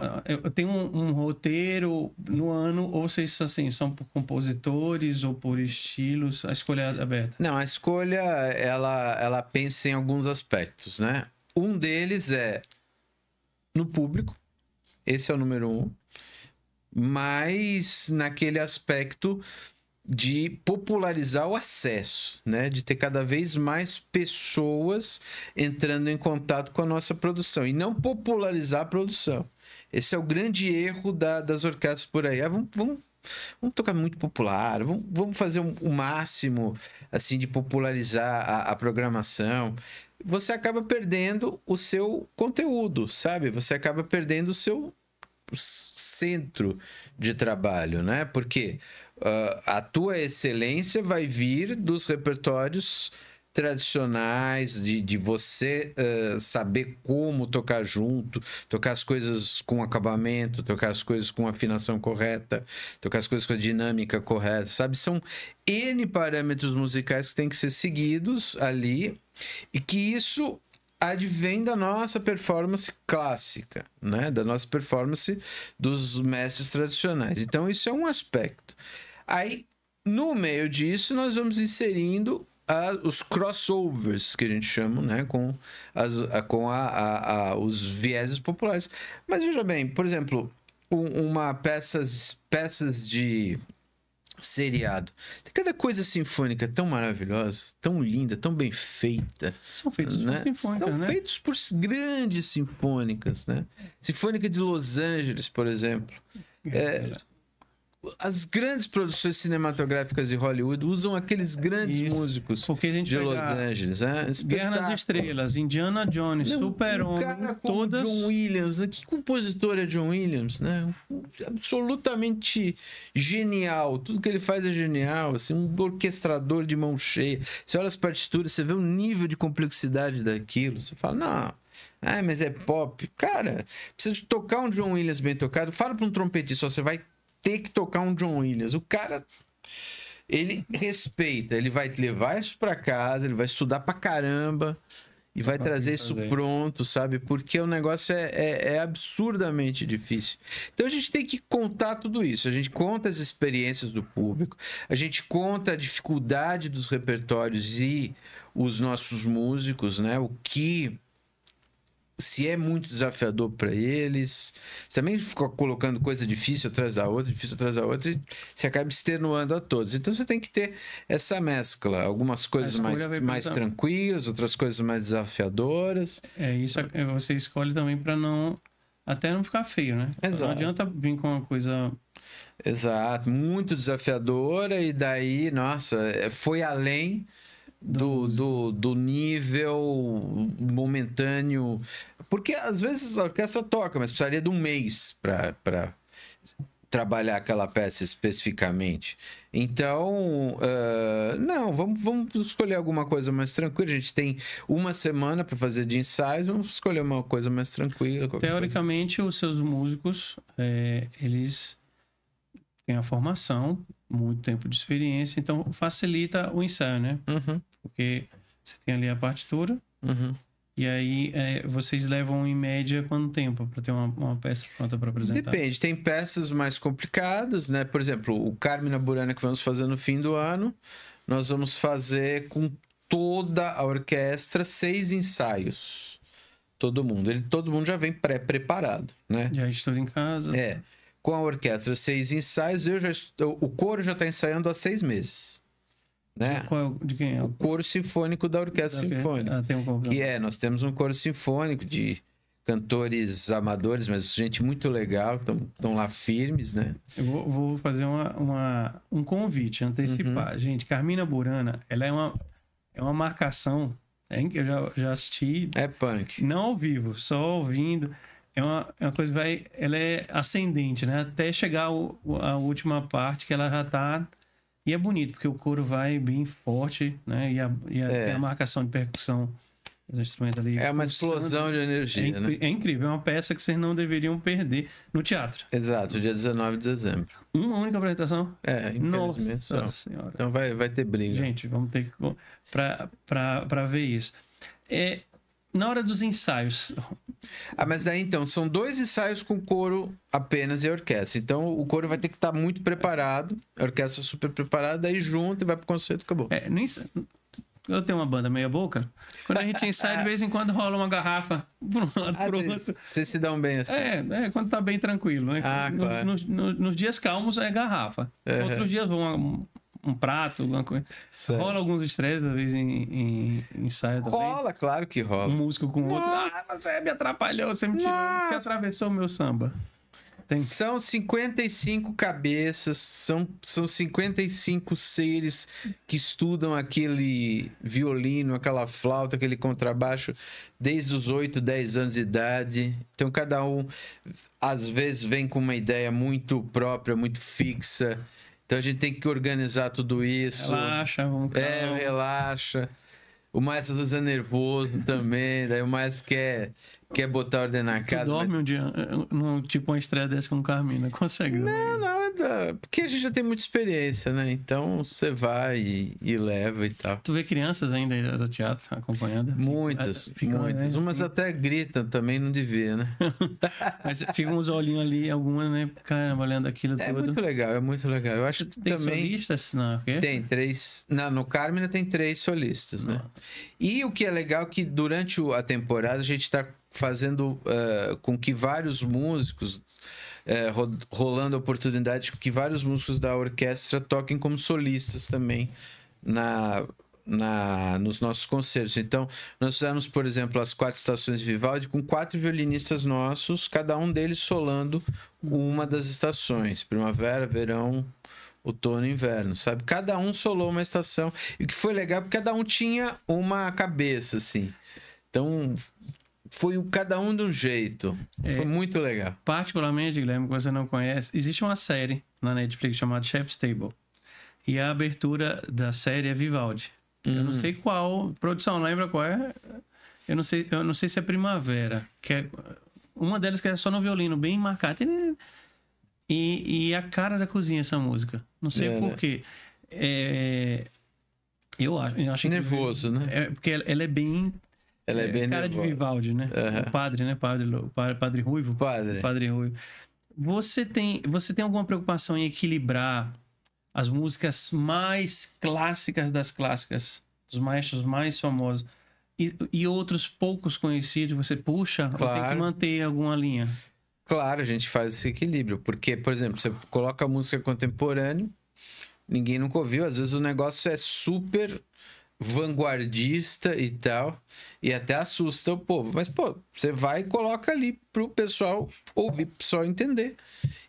Tem um roteiro no ano, ou vocês assim, são por compositores ou por estilos? A escolha é aberta? Não, a escolha, ela pensa em alguns aspectos, né? Um deles é no público, esse é o número 1, mas naquele aspecto de popularizar o acesso, né? De ter cada vez mais pessoas entrando em contato com a nossa produção e não popularizar a produção. Esse é o grande erro das orquestras por aí. Vamos tocar muito popular, vamos fazer o máximo assim de popularizar a programação. Você acaba perdendo o seu conteúdo, sabe? Você acaba perdendo o seu centro de trabalho, né? Porque a tua excelência vai vir dos repertórios tradicionais, de você saber como tocar junto, tocar as coisas com acabamento, tocar as coisas com afinação correta, tocar as coisas com a dinâmica correta, sabe? São N parâmetros musicais que têm que ser seguidos ali e que isso advém da nossa performance clássica, né? Da nossa performance dos mestres tradicionais. Então, isso é um aspecto. Aí, no meio disso, nós vamos inserindo os crossovers, que a gente chama, né? Com os vieses populares. Mas veja bem, por exemplo, peças de seriado. Tem cada coisa sinfônica tão maravilhosa, tão linda, tão bem feita. São feitos por sinfônicas, São feitos por grandes sinfônicas, né? Sinfônica de Los Angeles, por exemplo. As grandes produções cinematográficas de Hollywood usam aqueles grandes músicos de Los Angeles. Guerra nas Estrelas, Indiana Jones, Super-Homem, todas... John Williams, que compositor é John Williams, né? Absolutamente genial. Tudo que ele faz é genial. Assim, um orquestrador de mão cheia. Você olha as partituras, você vê o nível de complexidade daquilo. Você fala, não, mas é pop. Cara, precisa de tocar um John Williams bem tocado. Fala para um trompetista, você vai ter que tocar um John Williams. O cara, ele respeita, ele vai levar isso para casa, ele vai estudar pra caramba e vai trazer isso pronto, sabe? Porque o negócio é absurdamente difícil. Então a gente tem que contar tudo isso. A gente conta as experiências do público, a gente conta a dificuldade dos repertórios e os nossos músicos, né? O que... se é muito desafiador para eles, você também fica colocando coisa difícil atrás da outra, e você acaba extenuando a todos. Então você tem que ter essa mescla, algumas coisas mais tranquilas, outras coisas mais desafiadoras. Isso você escolhe também para até não ficar feio, né? Exato. Não adianta vir com uma coisa... Exato, muito desafiadora, e daí, nossa, foi além do nível momentâneo, porque às vezes a orquestra toca, mas precisaria de um mês para trabalhar aquela peça especificamente. Então, não, vamos escolher alguma coisa mais tranquila. A gente tem uma semana para fazer de ensaios, vamos escolher uma coisa mais tranquila. Teoricamente, os seus músicos, eles têm a formação, muito tempo de experiência, então facilita o ensaio, né? Uhum. Porque você tem ali a partitura, e aí vocês levam em média quanto tempo para ter uma peça pronta para apresentar? Depende, tem peças mais complicadas, né? Por exemplo, o Carmina Burana que vamos fazer no fim do ano, nós vamos fazer com toda a orquestra 6 ensaios. Todo mundo já vem pré-preparado, né? Já estuda em casa. Com a orquestra 6 ensaios, o coro já está ensaiando há 6 meses. Né? De quem é? O coro sinfônico da Orquestra Sinfônica. Nós temos um coro sinfônico de cantores amadores, mas gente muito legal, estão lá firmes, né? Eu vou fazer um convite, antecipar. Gente, Carmina Burana, ela é uma marcação que eu já assisti. É punk. Não ao vivo, só ouvindo. É uma coisa que ela é ascendente, né? Até chegar a última parte que ela já tá... E é bonito, porque o coro vai bem forte, né? Tem a marcação de percussão do instrumento ali. É uma explosão de energia, né? É incrível, é uma peça que vocês não deveriam perder no teatro. Exato, dia 19 de dezembro. Uma única apresentação? Infelizmente só. Senhora. Então vai ter briga. Gente, vamos ter que... Pra ver isso. Na hora dos ensaios... mas daí então, são 2 ensaios com coro apenas e a orquestra. Então o coro vai ter que estar muito preparado, a orquestra super preparada, daí junto e vai pro concerto, acabou. Eu tenho uma banda meia boca, quando a gente ensaia, de vez em quando rola uma garrafa por um lado pro outro. Vocês se dão bem assim? Quando tá bem tranquilo, né? Claro. Nos dias calmos é garrafa. Outros dias vão um prato, alguma coisa. Certo. Rola alguns estresses, às vezes, em ensaio também. Rola, claro que rola. Um músico com o outro. Você me atrapalhou, você me tirou, você atravessou o meu samba. São 55 cabeças, são 55 seres que estudam aquele violino, aquela flauta, aquele contrabaixo desde os 8, 10 anos de idade. Então cada um às vezes vem com uma ideia muito própria, muito fixa. Então a gente tem que organizar tudo isso. Relaxa, vamos calma. Relaxa. O maestro Luz é nervoso também, daí o maestro quer botar ordem na casa. Tu dorme um dia, tipo uma estreia dessa com Carmina, consegue? Não, porque a gente já tem muita experiência, né? Então você vai e leva e tal. Tu vê crianças ainda do teatro acompanhando? Muitas. Umas até gritam também, não devia, né? Mas ficam uns olhinhos ali, algumas, né? Caramba, olhando aquilo tudo. É muito legal. Eu acho que tem também... solistas na orquestra? Tem 3... No Carmina tem 3 solistas, né? E o que é legal é que durante a temporada a gente está fazendo com que vários músicos rolando a oportunidade que vários músicos da orquestra toquem como solistas também nos nossos concertos. Então, nós fizemos, por exemplo, as 4 estações de Vivaldi com 4 violinistas nossos, cada um deles solando uma das estações: primavera, verão, outono e inverno, sabe? Cada um solou uma estação. E o que foi legal, porque cada um tinha uma cabeça, assim. Então, foi cada um de um jeito. Foi muito legal. Particularmente, Guilherme, que você não conhece, existe uma série na Netflix chamada Chef's Table. E a abertura da série é Vivaldi. Eu não sei qual. Produção, lembra qual é? Eu não sei se é Primavera. Que é uma delas que é só no violino, bem marcado. E a cara da cozinha, essa música. Não sei por quê. Eu acho nervoso, que, né? Porque ela é bem... Ela é bem cara nervosa. De Vivaldi, né? O padre, né? Padre Ruivo. Padre Ruivo. Você tem alguma preocupação em equilibrar as músicas mais clássicas das clássicas, dos maestros mais famosos, e outros poucos conhecidos, você puxa? Claro. Ou tem que manter alguma linha? Claro, a gente faz esse equilíbrio. Porque, por exemplo, você coloca a música contemporânea, ninguém nunca ouviu, às vezes o negócio é super vanguardista e tal, e até assusta o povo. Mas, pô, você vai e coloca ali pro pessoal ouvir, pro pessoal entender.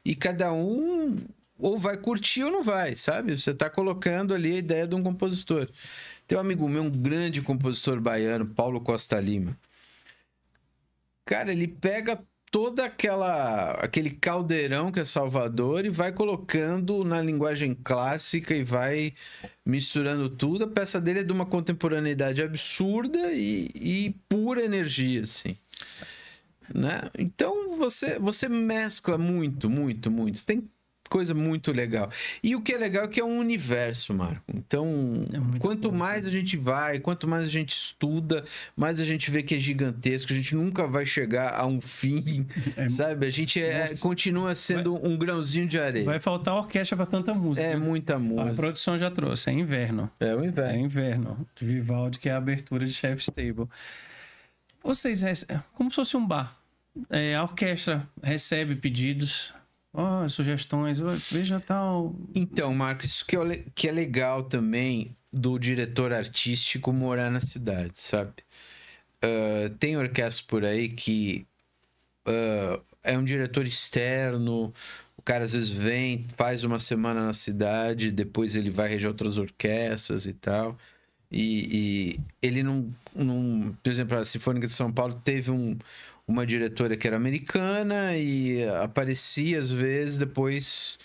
E cada um... ou vai curtir ou não vai, sabe? Você tá colocando ali a ideia de um compositor. Tem um amigo meu, um grande compositor baiano, Paulo Costa Lima. Cara, ele pega toda aquele caldeirão que é Salvador e vai colocando na linguagem clássica e vai misturando tudo. A peça dele é de uma contemporaneidade absurda e pura energia, assim. Né? Então, você mescla muito. Tem coisa muito legal. E o que é legal é que é um universo, Marco. Então, quanto mais a gente vai, quanto mais a gente estuda, mais a gente vê que é gigantesco, a gente nunca vai chegar a um fim, sabe? A gente continua sendo um grãozinho de areia. Vai faltar orquestra para tanta música. É muita música. A produção já trouxe, é Inverno. É o Inverno. É Inverno, de Vivaldi, que é a abertura de Chef's Table. Vocês, como se fosse um bar. A orquestra recebe pedidos... sugestões, veja tal... Então, Marcos, isso que é legal também do diretor artístico morar na cidade, sabe? Tem orquestra por aí que é um diretor externo, o cara às vezes vem, faz uma semana na cidade, depois ele vai reger outras orquestras e tal, e ele não... Por exemplo, a Sinfônica de São Paulo teve uma diretora que era americana e aparecia às vezes, depois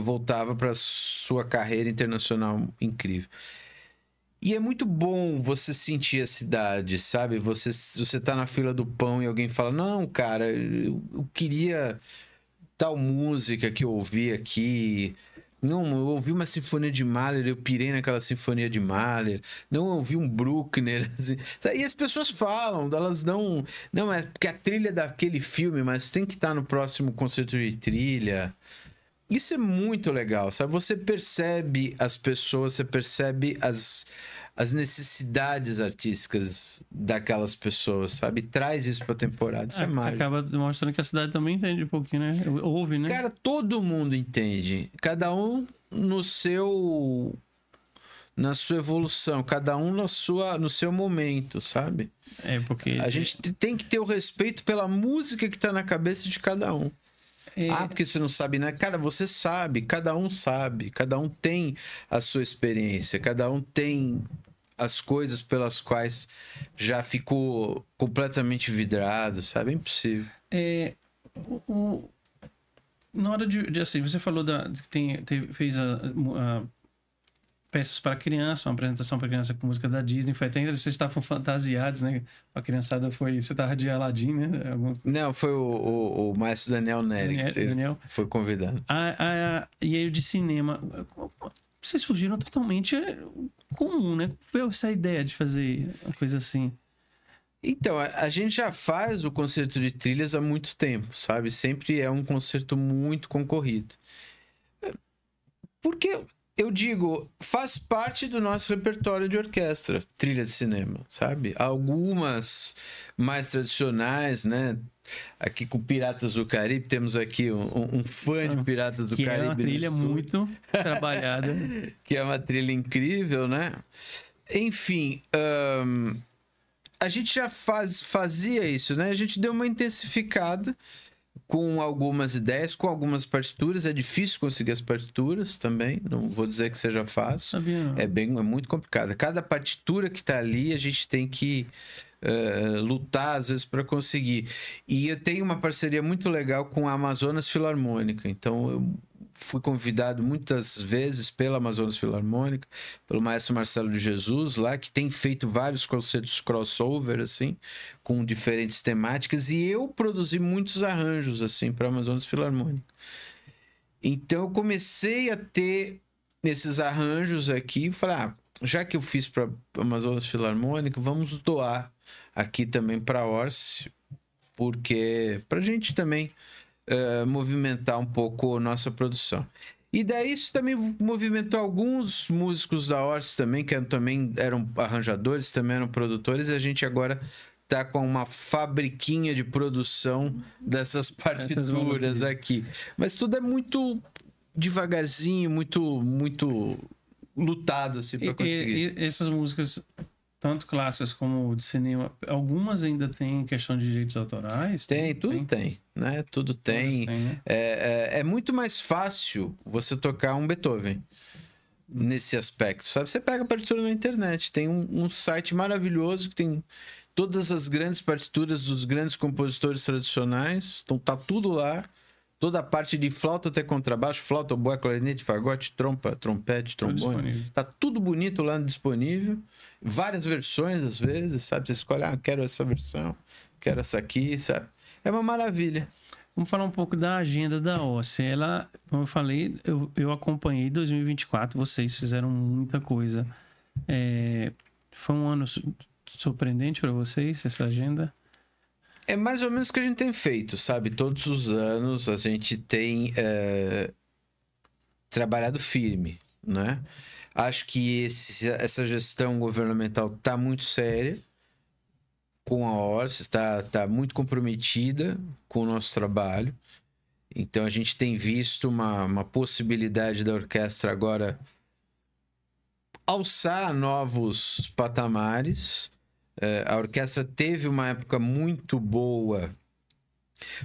voltava para sua carreira internacional incrível. E é muito bom você sentir a cidade, sabe? Você tá na fila do pão e alguém fala: não, cara, eu queria tal música que eu ouvi aqui. Não, eu ouvi uma sinfonia de Mahler, eu pirei naquela sinfonia de Mahler. Não, eu ouvi um Bruckner. Assim. E as pessoas falam, elas não... Não, é porque a trilha daquele filme, mas tem que estar no próximo concerto de trilha. Isso é muito legal, sabe? Você percebe as pessoas, você percebe as necessidades artísticas daquelas pessoas, sabe? Traz isso pra temporada, isso é mágico. Acaba demonstrando que a cidade também entende um pouquinho, né? Ouve, né? Cara, todo mundo entende. Cada um na sua evolução, cada um no seu momento, sabe? Porque... A gente tem que ter o respeito pela música que tá na cabeça de cada um. Porque você não sabe, né? Cara, você sabe, cada um tem a sua experiência, cada um tem as coisas pelas quais já ficou completamente vidrado, sabe? É impossível. Na hora de assim, você falou que fez peças para criança, uma apresentação para criança com música da Disney, foi até vocês estavam fantasiados, né? A criançada você estava de Aladdin, né? Não, foi o maestro Daniel Neri que foi convidado. E aí de cinema, vocês surgiram totalmente comum, né? Como foi essa ideia de fazer uma coisa assim? Então, a gente já faz o concerto de trilhas há muito tempo, sabe? Sempre é um concerto muito concorrido. Porque eu digo, faz parte do nosso repertório de orquestra, trilha de cinema, sabe? Algumas mais tradicionais, né? Aqui com Piratas do Caribe, temos aqui um fã de Piratas do Caribe. Que é uma trilha muito trabalhada. Que é uma trilha incrível, né? Enfim, a gente já fazia isso, né? A gente deu uma intensificada com algumas ideias, com algumas partituras. É difícil conseguir as partituras também, não vou dizer que seja fácil. Sabia. É muito complicado. Cada partitura que tá ali, a gente tem que lutar às vezes para conseguir. E eu tenho uma parceria muito legal com a Amazonas Filarmônica, então eu fui convidado muitas vezes pela Amazonas Filarmônica, pelo maestro Marcelo de Jesus lá, que tem feito vários concertos crossover assim, com diferentes temáticas, e eu produzi muitos arranjos assim para a Amazonas Filarmônica. Então eu comecei a ter esses arranjos aqui e falei, já que eu fiz para a Amazonas Filarmônica, vamos doar aqui também para a Orsi, porque para a gente também movimentar um pouco a nossa produção. E daí isso também movimentou alguns músicos da Orsi também, que também eram arranjadores, também eram produtores, e a gente agora tá com uma fabriquinha de produção dessas partituras aqui. Mas tudo é muito devagarzinho, muito lutado assim para conseguir. E essas músicas, tanto clássicas como de cinema, algumas ainda têm questão de direitos autorais? Tudo tem, né? Tudo tem. Né? É muito mais fácil você tocar um Beethoven nesse aspecto, sabe? Você pega a partitura na internet, tem um site maravilhoso que tem todas as grandes partituras dos grandes compositores tradicionais, então tá tudo lá. Toda a parte de flauta até contrabaixo, flauta, oboé, clarinete, fagote, trompa, trompete, trombone. Tá tudo bonito lá disponível. Várias versões, às vezes, sabe? Você escolhe, quero essa versão, quero essa aqui, sabe? É uma maravilha. Vamos falar um pouco da agenda da Orsi. Ela, como eu falei, eu acompanhei 2024, vocês fizeram muita coisa. Foi um ano surpreendente para vocês, essa agenda? É mais ou menos o que a gente tem feito, sabe? Todos os anos a gente tem trabalhado firme, né? Acho que essa gestão governamental está muito séria com a Orsi, está muito comprometida com o nosso trabalho. Então a gente tem visto uma possibilidade da orquestra agora alçar novos patamares. A orquestra teve uma época muito boa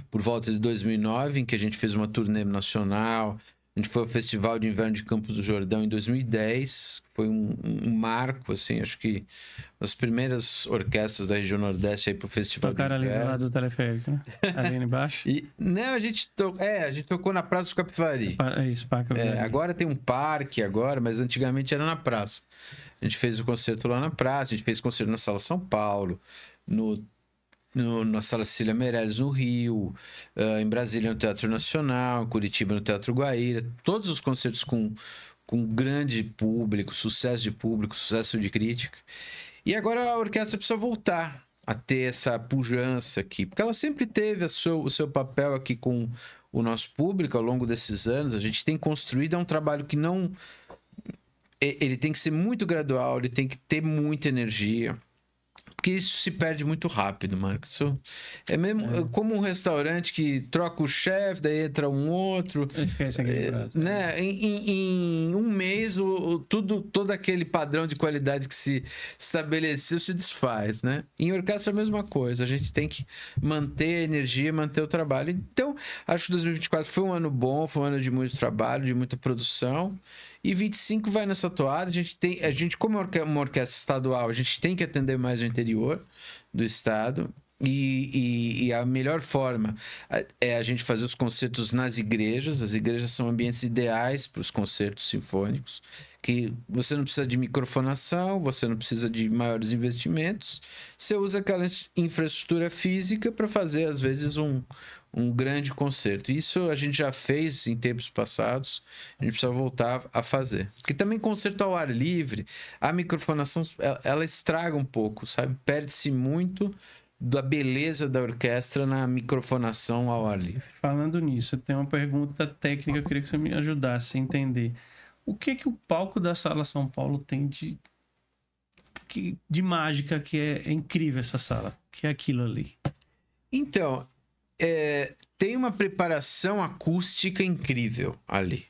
por volta de 2009, em que a gente fez uma turnê nacional. A gente foi ao Festival de Inverno de Campos do Jordão em 2010. Foi um marco, assim, acho que as primeiras orquestras da região Nordeste aí pro Festival de Inverno. Tocaram ali do lado do teleférico, né? Ali embaixo. Não, a gente tocou na Praça do Capivari. É isso, Parque Capivari. Agora tem um parque, mas antigamente era na praça. A gente fez o concerto lá na praça, a gente fez concerto na Sala São Paulo, na Sala Cecília Meirelles, no Rio, em Brasília, no Teatro Nacional, em Curitiba, no Teatro Guaíra. Todos os concertos com grande público, sucesso de público, sucesso de crítica. E agora a orquestra precisa voltar a ter essa pujança aqui, porque ela sempre teve o seu papel aqui com o nosso público ao longo desses anos. A gente tem construído, um trabalho que não... Ele tem que ser muito gradual, ele tem que ter muita energia, porque isso se perde muito rápido, Marco. Isso é mesmo como um restaurante que troca o chefe, daí entra um outro. Esquece aquele prato. Né? Em um mês, todo aquele padrão de qualidade que se estabeleceu se desfaz, né? Em orquestra é a mesma coisa. A gente tem que manter a energia, manter o trabalho. Então, acho que 2024 foi um ano bom, foi um ano de muito trabalho, de muita produção. E 25 vai nessa toada. A gente como uma orquestra estadual, a gente tem que atender mais o interior do estado. E a melhor forma é a gente fazer os concertos nas igrejas. As igrejas são ambientes ideais para os concertos sinfônicos, que você não precisa de microfonação, você não precisa de maiores investimentos. Você usa aquela infraestrutura física para fazer, às vezes, um grande concerto. Isso a gente já fez em tempos passados, a gente precisa voltar a fazer. Porque também concerto ao ar livre, a microfonação, ela estraga um pouco, sabe? Perde-se muito da beleza da orquestra na microfonação ao ar livre. Falando nisso, eu tenho uma pergunta técnica, eu queria que você me ajudasse a entender. O que o palco da Sala São Paulo tem de mágica que é incrível essa sala? Que é aquilo ali? Então, tem uma preparação acústica incrível ali.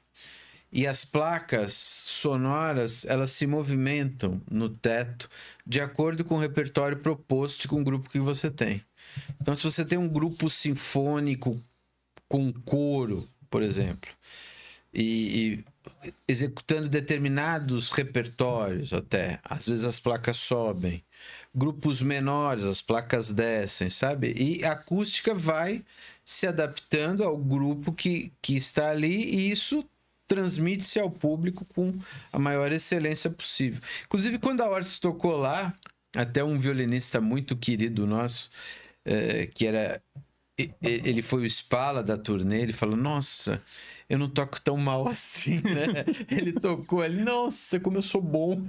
E as placas sonoras, elas se movimentam no teto de acordo com o repertório proposto com o grupo que você tem. Então, se você tem um grupo sinfônico com coro, por exemplo, e executando determinados repertórios até, às vezes as placas sobem. Grupos menores, as placas descem, sabe? E a acústica vai se adaptando ao grupo que está ali e isso transmite-se ao público com a maior excelência possível. Inclusive, quando a Orsi tocou lá, até um violinista muito querido nosso, ele foi o Spala da turnê, ele falou, nossa, eu não toco tão mal assim, né? Ele tocou ali, nossa, como eu sou bom.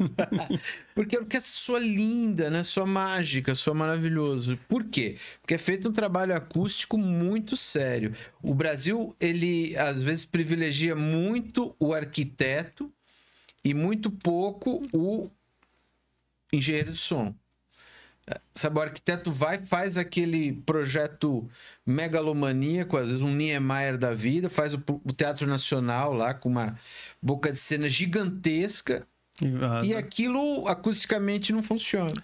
Porque a orquestra soa linda, né? Soa mágica, soa maravilhoso. Por quê? Porque é feito um trabalho acústico muito sério. O Brasil, ele às vezes privilegia muito o arquiteto e muito pouco o engenheiro de som. Sabe, o arquiteto faz aquele projeto megalomaníaco, às vezes um Niemeyer da vida, faz o Teatro Nacional lá com uma boca de cena gigantesca e aquilo acusticamente não funciona.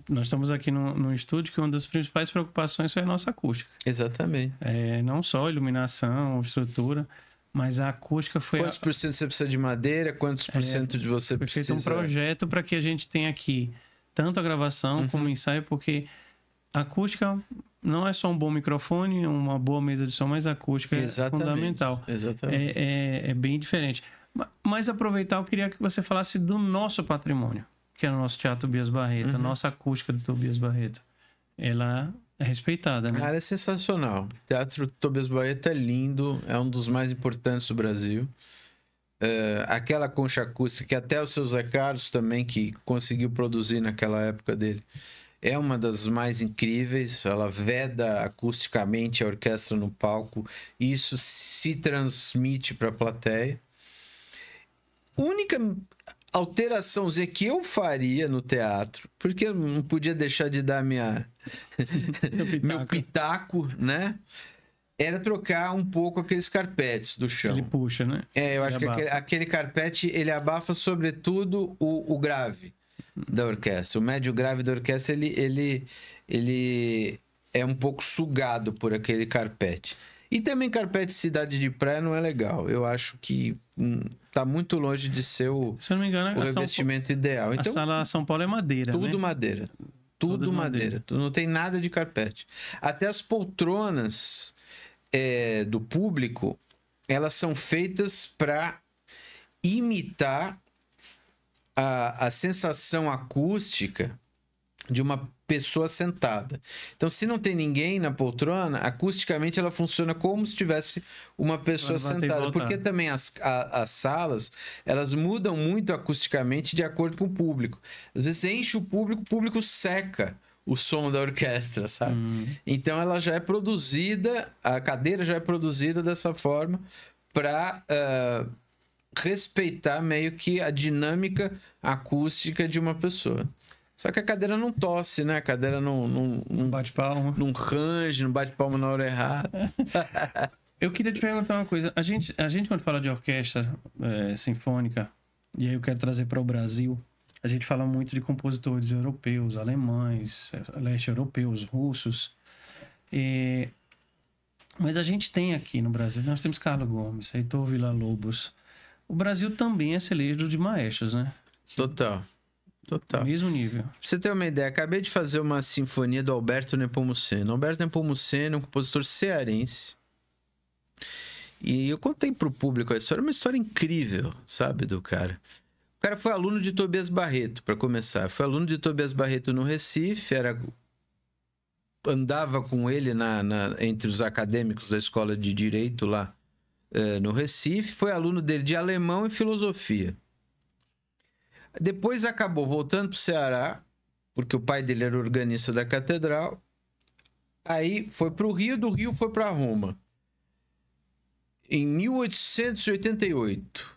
Nós estamos aqui no estúdio que uma das principais preocupações é a nossa acústica. Exatamente. Não só iluminação, estrutura, mas a acústica foi... Quantos por cento você precisa de madeira? Quantos por cento de você precisa... Foi feito um projeto para que a gente tenha aqui tanto a gravação como o ensaio, porque a acústica não é só um bom microfone, uma boa mesa de som, mas a acústica é fundamental. Exatamente. É bem diferente. Mas aproveitar, eu queria que você falasse do nosso patrimônio, que é o nosso Teatro Tobias Barreto, a nossa acústica do Tobias Barreto. Ela é respeitada, né? Cara, é sensacional. O Teatro Tobias Barreto é lindo, é um dos mais importantes do Brasil. Aquela concha acústica que até o seu Zé Carlos também, que conseguiu produzir naquela época dele, é uma das mais incríveis. Ela veda acusticamente a orquestra no palco e isso se transmite para a plateia. Única alteraçãozinha que eu faria no teatro, porque eu não podia deixar de dar meu pitaco, né? Era trocar um pouco aqueles carpetes do chão. Ele puxa, né? Eu acho que aquele carpete, ele abafa sobretudo o grave da orquestra. O médio grave da orquestra, ele é um pouco sugado por aquele carpete. E também carpete cidade de praia não é legal. Eu acho que tá muito longe de ser se eu não me engano, o revestimento ideal. Então, a Sala São Paulo é madeira, tudo né? madeira. Tudo madeira. Não tem nada de carpete. Até as poltronas do público, elas são feitas para imitar a sensação acústica de uma pessoa sentada. Então, se não tem ninguém na poltrona, acusticamente ela funciona como se tivesse uma pessoa sentada. Porque também as salas, elas mudam muito acusticamente de acordo com o público. Às vezes enche o público seca o som da orquestra, sabe? Então ela já é produzida, a cadeira já é produzida dessa forma para respeitar meio que a dinâmica acústica de uma pessoa. Só que a cadeira não tosse, né? A cadeira não bate palma. Não range, não bate palma na hora errada. Eu queria te perguntar uma coisa. A gente quando fala de orquestra sinfônica, e aí eu quero trazer para o Brasil, a gente fala muito de compositores europeus, alemães, leste-europeus, russos. Mas a gente tem aqui no Brasil, nós temos Carlos Gomes, Heitor Villa-Lobos. O Brasil também é celeiro de maestros, né? Total. Mesmo nível. Pra você ter uma ideia, acabei de fazer uma sinfonia do Alberto Nepomuceno. Alberto Nepomuceno é um compositor cearense. E eu contei pro público a história, uma história incrível, sabe, do cara. O cara foi aluno de Tobias Barreto, para começar. Foi aluno de Tobias Barreto no Recife, andava com ele entre os acadêmicos da escola de Direito lá no Recife. Foi aluno dele de alemão e filosofia. Depois acabou voltando para o Ceará, porque o pai dele era organista da catedral. Aí foi para o Rio, do Rio foi para Roma. Em 1888.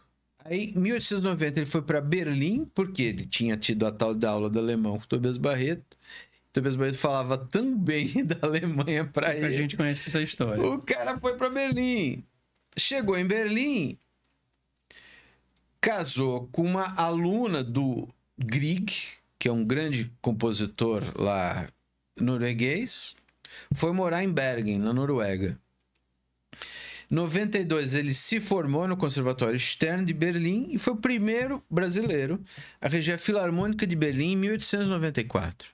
Aí, em 1890, ele foi para Berlim, porque ele tinha tido a tal da aula de alemão com Tobias Barreto. Tobias Barreto falava tão bem da Alemanha para ele. A gente conhece essa história. O cara foi para Berlim. Chegou em Berlim, casou com uma aluna do Grieg, que é um grande compositor lá norueguês. Foi morar em Bergen, na Noruega. Em 92, ele se formou no Conservatório Stern de Berlim e foi o primeiro brasileiro a reger a Filarmônica de Berlim em 1894.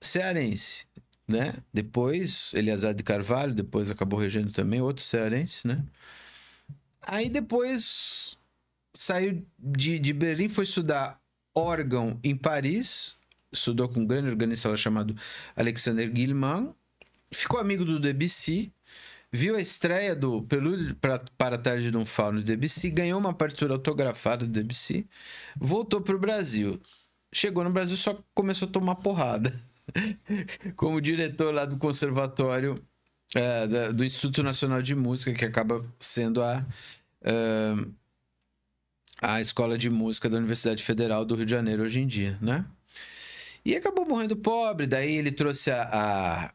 Cearense, né? Depois, Eleazar de Carvalho, depois acabou regendo também, outro cearense, né? Aí depois saiu de Berlim, foi estudar órgão em Paris, estudou com um grande organista lá chamado Alexander Guilmant, ficou amigo do Debussy, viu a estreia do Prelúdio para a Tarde de um Fauno de Debussy, ganhou uma partitura autografada do Debussy, voltou para o Brasil. Chegou no Brasil, só começou a tomar porrada. Como diretor lá do Conservatório do Instituto Nacional de Música, que acaba sendo a Escola de Música da Universidade Federal do Rio de Janeiro hoje em dia, né? E acabou morrendo pobre, daí ele trouxe a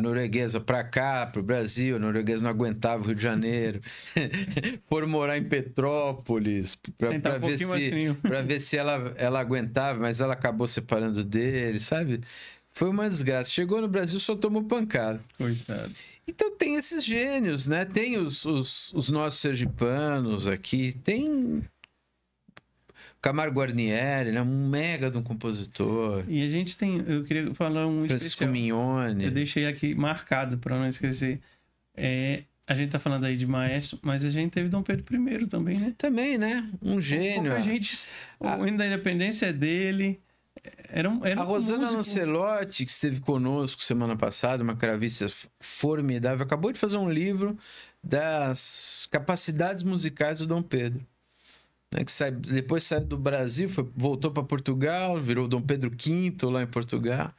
norueguesa para cá, para o Brasil. A norueguesa não aguentava o Rio de Janeiro. Foram morar em Petrópolis para ver se ela aguentava, mas ela acabou separando dele, sabe? Foi uma desgraça. Chegou no Brasil, só tomou pancada. Coitado. Então tem esses gênios, né? Tem os nossos sergipanos aqui. Tem Camargo Guarnieri, ele é um mega de um compositor. E a gente tem... Eu queria falar um Francisco especial. Mignone. Eu deixei aqui marcado para não esquecer. A gente tá falando aí de maestro, mas a gente teve Dom Pedro I também, né? Também, né? Um gênio. O hino da independência é dele. Era a Rosana Lancelotti, que esteve conosco semana passada, uma cravista formidável, acabou de fazer um livro das capacidades musicais do Dom Pedro. Né? Depois saiu do Brasil, voltou para Portugal, virou Dom Pedro V lá em Portugal.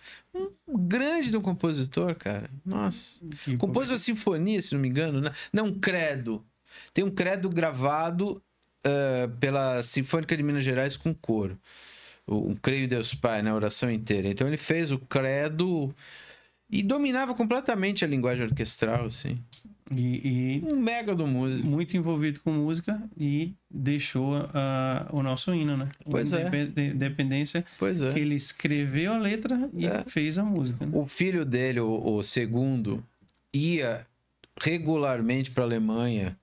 Um grande de um compositor, cara. Nossa. Compôs uma sinfonia, se não me engano. Não, um credo. Tem um credo gravado pela Sinfônica de Minas Gerais com coro. Um Creio em Deus Pai, na oração inteira. Então ele fez o credo e dominava completamente a linguagem orquestral, assim. Um mega do músico. Muito envolvido com música e deixou o nosso hino, né? Pois é. Independência. Pois é. Que ele escreveu a letra e fez a música. Né? O filho dele, o segundo, ia regularmente para a Alemanha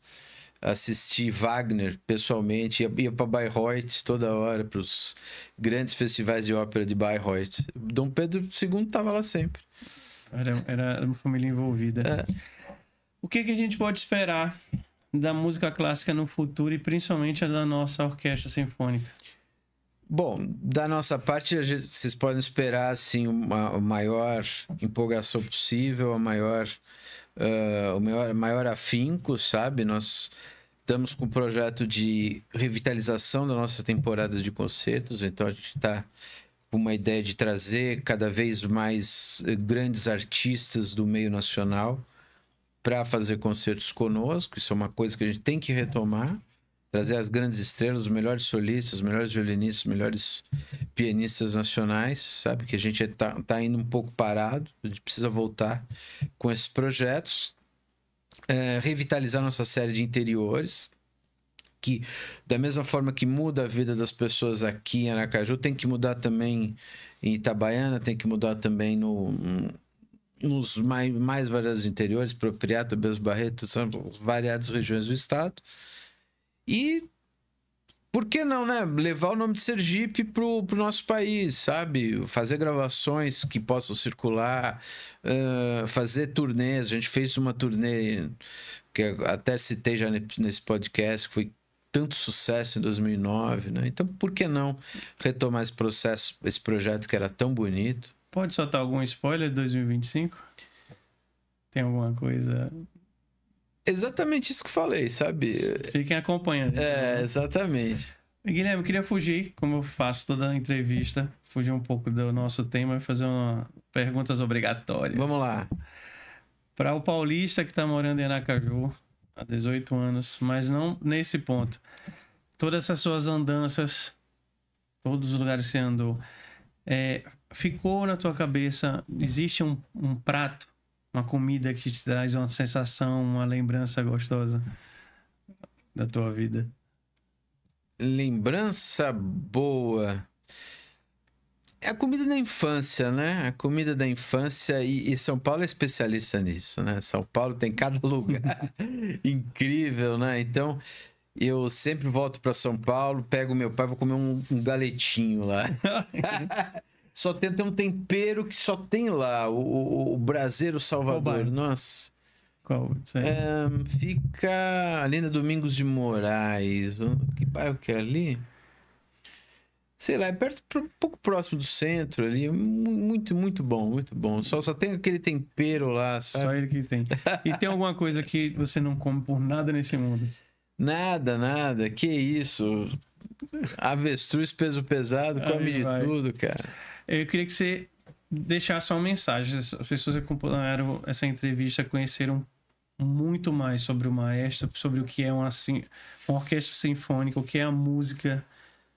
assistir Wagner pessoalmente, ia para Bayreuth toda hora, para os grandes festivais de ópera de Bayreuth. Dom Pedro II estava lá sempre. Era uma família envolvida. O que a gente pode esperar da música clássica no futuro e principalmente da nossa orquestra sinfônica? Bom, da nossa parte, vocês podem esperar assim, uma maior empolgação possível, o maior afinco, sabe? Nós estamos com um projeto de revitalização da nossa temporada de concertos, então a gente está com uma ideia de trazer cada vez mais grandes artistas do meio nacional para fazer concertos conosco. Isso é uma coisa que a gente tem que retomar, trazer as grandes estrelas, os melhores solistas, os melhores violinistas, os melhores pianistas nacionais, sabe? Que a gente tá indo um pouco parado, a gente precisa voltar com esses projetos, revitalizar nossa série de interiores, que da mesma forma que muda a vida das pessoas aqui em Aracaju, tem que mudar também em Itabaiana, tem que mudar também nos mais variados interiores, Propriedade, Tobias Barreto, são variadas regiões do estado. E por que não, né? Levar o nome de Sergipe pro nosso país, sabe? Fazer gravações que possam circular, fazer turnês. A gente fez uma turnê que eu até citei já nesse podcast, que foi tanto sucesso em 2009, né? Então, por que não retomar esse projeto que era tão bonito? Pode soltar algum spoiler de 2025? Tem alguma coisa... Exatamente isso que eu falei, sabe? Fiquem acompanhando. Exatamente. Guilherme, eu queria fugir, como eu faço toda a entrevista, fugir um pouco do nosso tema e fazer perguntas obrigatórias. Vamos lá. Para o paulista que está morando em Aracaju, Há 18 anos, mas não nesse ponto. Todas essas suas andanças, todos os lugares que você andou, ficou na tua cabeça, existe um prato, uma comida que te traz uma sensação, uma lembrança gostosa da tua vida? Lembrança boa. É a comida da infância, né? A comida da infância, e São Paulo é especialista nisso, né? São Paulo tem cada lugar incrível, né? Então, eu sempre volto para São Paulo, pego meu pai, vou comer um galetinho lá. Só tem um tempero que só tem lá, o Braseiro Salvador. Nossa. Qual? Fica ali na Domingos de Moraes. Que bairro que é ali? Sei lá, é um pouco próximo do centro ali. Muito, muito bom, muito bom. Só tem aquele tempero lá, sabe? Só ele que tem. E tem alguma coisa que você não come por nada nesse mundo? Nada. Que isso? Avestruz, peso pesado, come de tudo, cara. Eu queria que você deixasse uma mensagem. As pessoas que acompanharam essa entrevista conheceram muito mais sobre o maestro, sobre o que é uma orquestra sinfônica, o que é a música.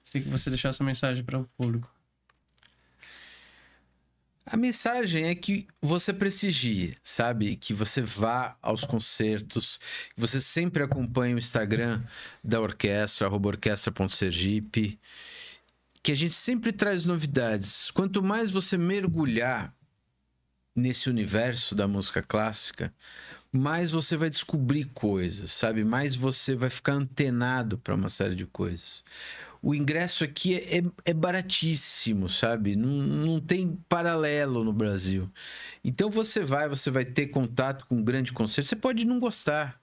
Queria que você deixasse uma mensagem para o público. A mensagem é que você prestigie, sabe? Que você vá aos concertos, que você sempre acompanhe o Instagram da orquestra, @orquestra.sergipe, que a gente sempre traz novidades. Quanto mais você mergulhar nesse universo da música clássica, mais você vai descobrir coisas, sabe? Mais você vai ficar antenado para uma série de coisas. O ingresso aqui é baratíssimo, sabe? Não tem paralelo no Brasil. Então você vai ter contato com um grande concerto. Você pode não gostar,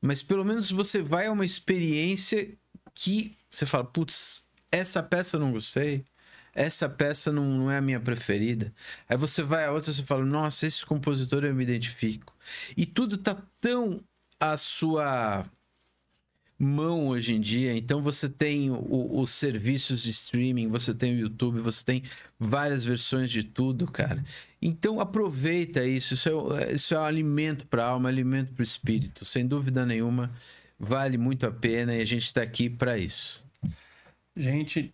mas pelo menos você vai a uma experiência que você fala, putz, essa peça eu não gostei, essa peça não é a minha preferida. Aí você vai a outra e você fala, nossa, esse compositor eu me identifico. E tudo tá tão à sua mão hoje em dia. Então você tem os serviços de streaming, você tem o YouTube, você tem várias versões de tudo, cara. Então aproveita isso. Isso é um alimento para a alma, alimento para o espírito. Sem dúvida nenhuma, vale muito a pena e a gente está aqui para isso. Gente,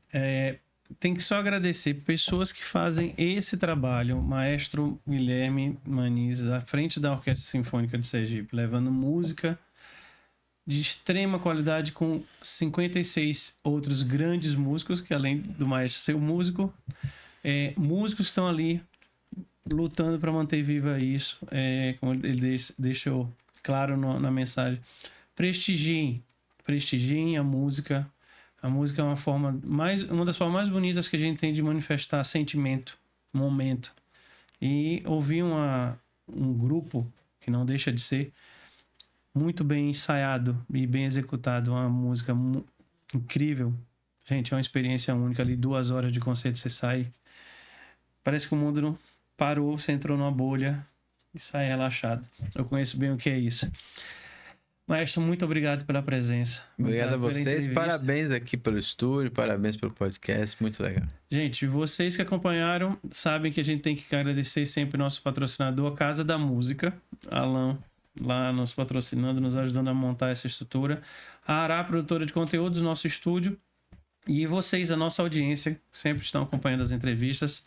tem que só agradecer pessoas que fazem esse trabalho. O maestro Guilherme Maniz, à frente da Orquestra Sinfônica de Sergipe, levando música de extrema qualidade com 56 outros grandes músicos, que além do maestro ser um músico, músicos estão ali lutando para manter viva isso, como ele deixou claro na mensagem. Prestigiem a música. A música é uma das formas mais bonitas que a gente tem de manifestar sentimento, momento. E ouvir um grupo, que não deixa de ser, muito bem ensaiado e bem executado, uma música incrível. Gente, é uma experiência única ali, 2 horas de concerto, você sai. Parece que o mundo não parou, você entrou numa bolha e sai relaxado. Eu conheço bem o que é isso. Maestro, muito obrigado pela presença. Obrigado a vocês, parabéns aqui pelo estúdio, parabéns pelo podcast, muito legal. Gente, vocês que acompanharam sabem que a gente tem que agradecer sempre o nosso patrocinador, a Casa da Música, Alan, lá nos patrocinando, nos ajudando a montar essa estrutura. A Ará, produtora de conteúdos, nosso estúdio. E vocês, a nossa audiência, que sempre estão acompanhando as entrevistas.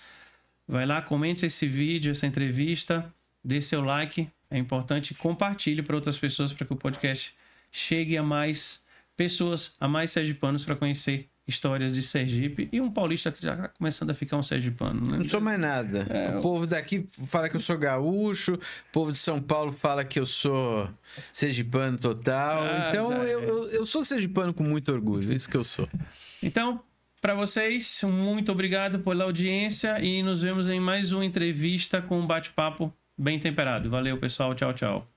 Vai lá, comente esse vídeo, essa entrevista, dê seu like, é importante, compartilhe para outras pessoas, para que o podcast chegue a mais pessoas, a mais sergipanos, para conhecer histórias de Sergipe e um paulista que já está começando a ficar um sergipano, né? Não sou mais nada. O povo daqui fala que eu sou gaúcho, o povo de São Paulo fala que eu sou sergipano total. Então eu sou sergipano com muito orgulho, isso que eu sou. Então, para vocês, muito obrigado pela audiência e nos vemos em mais uma entrevista com um bate-papo bem temperado. Valeu, pessoal. Tchau, tchau.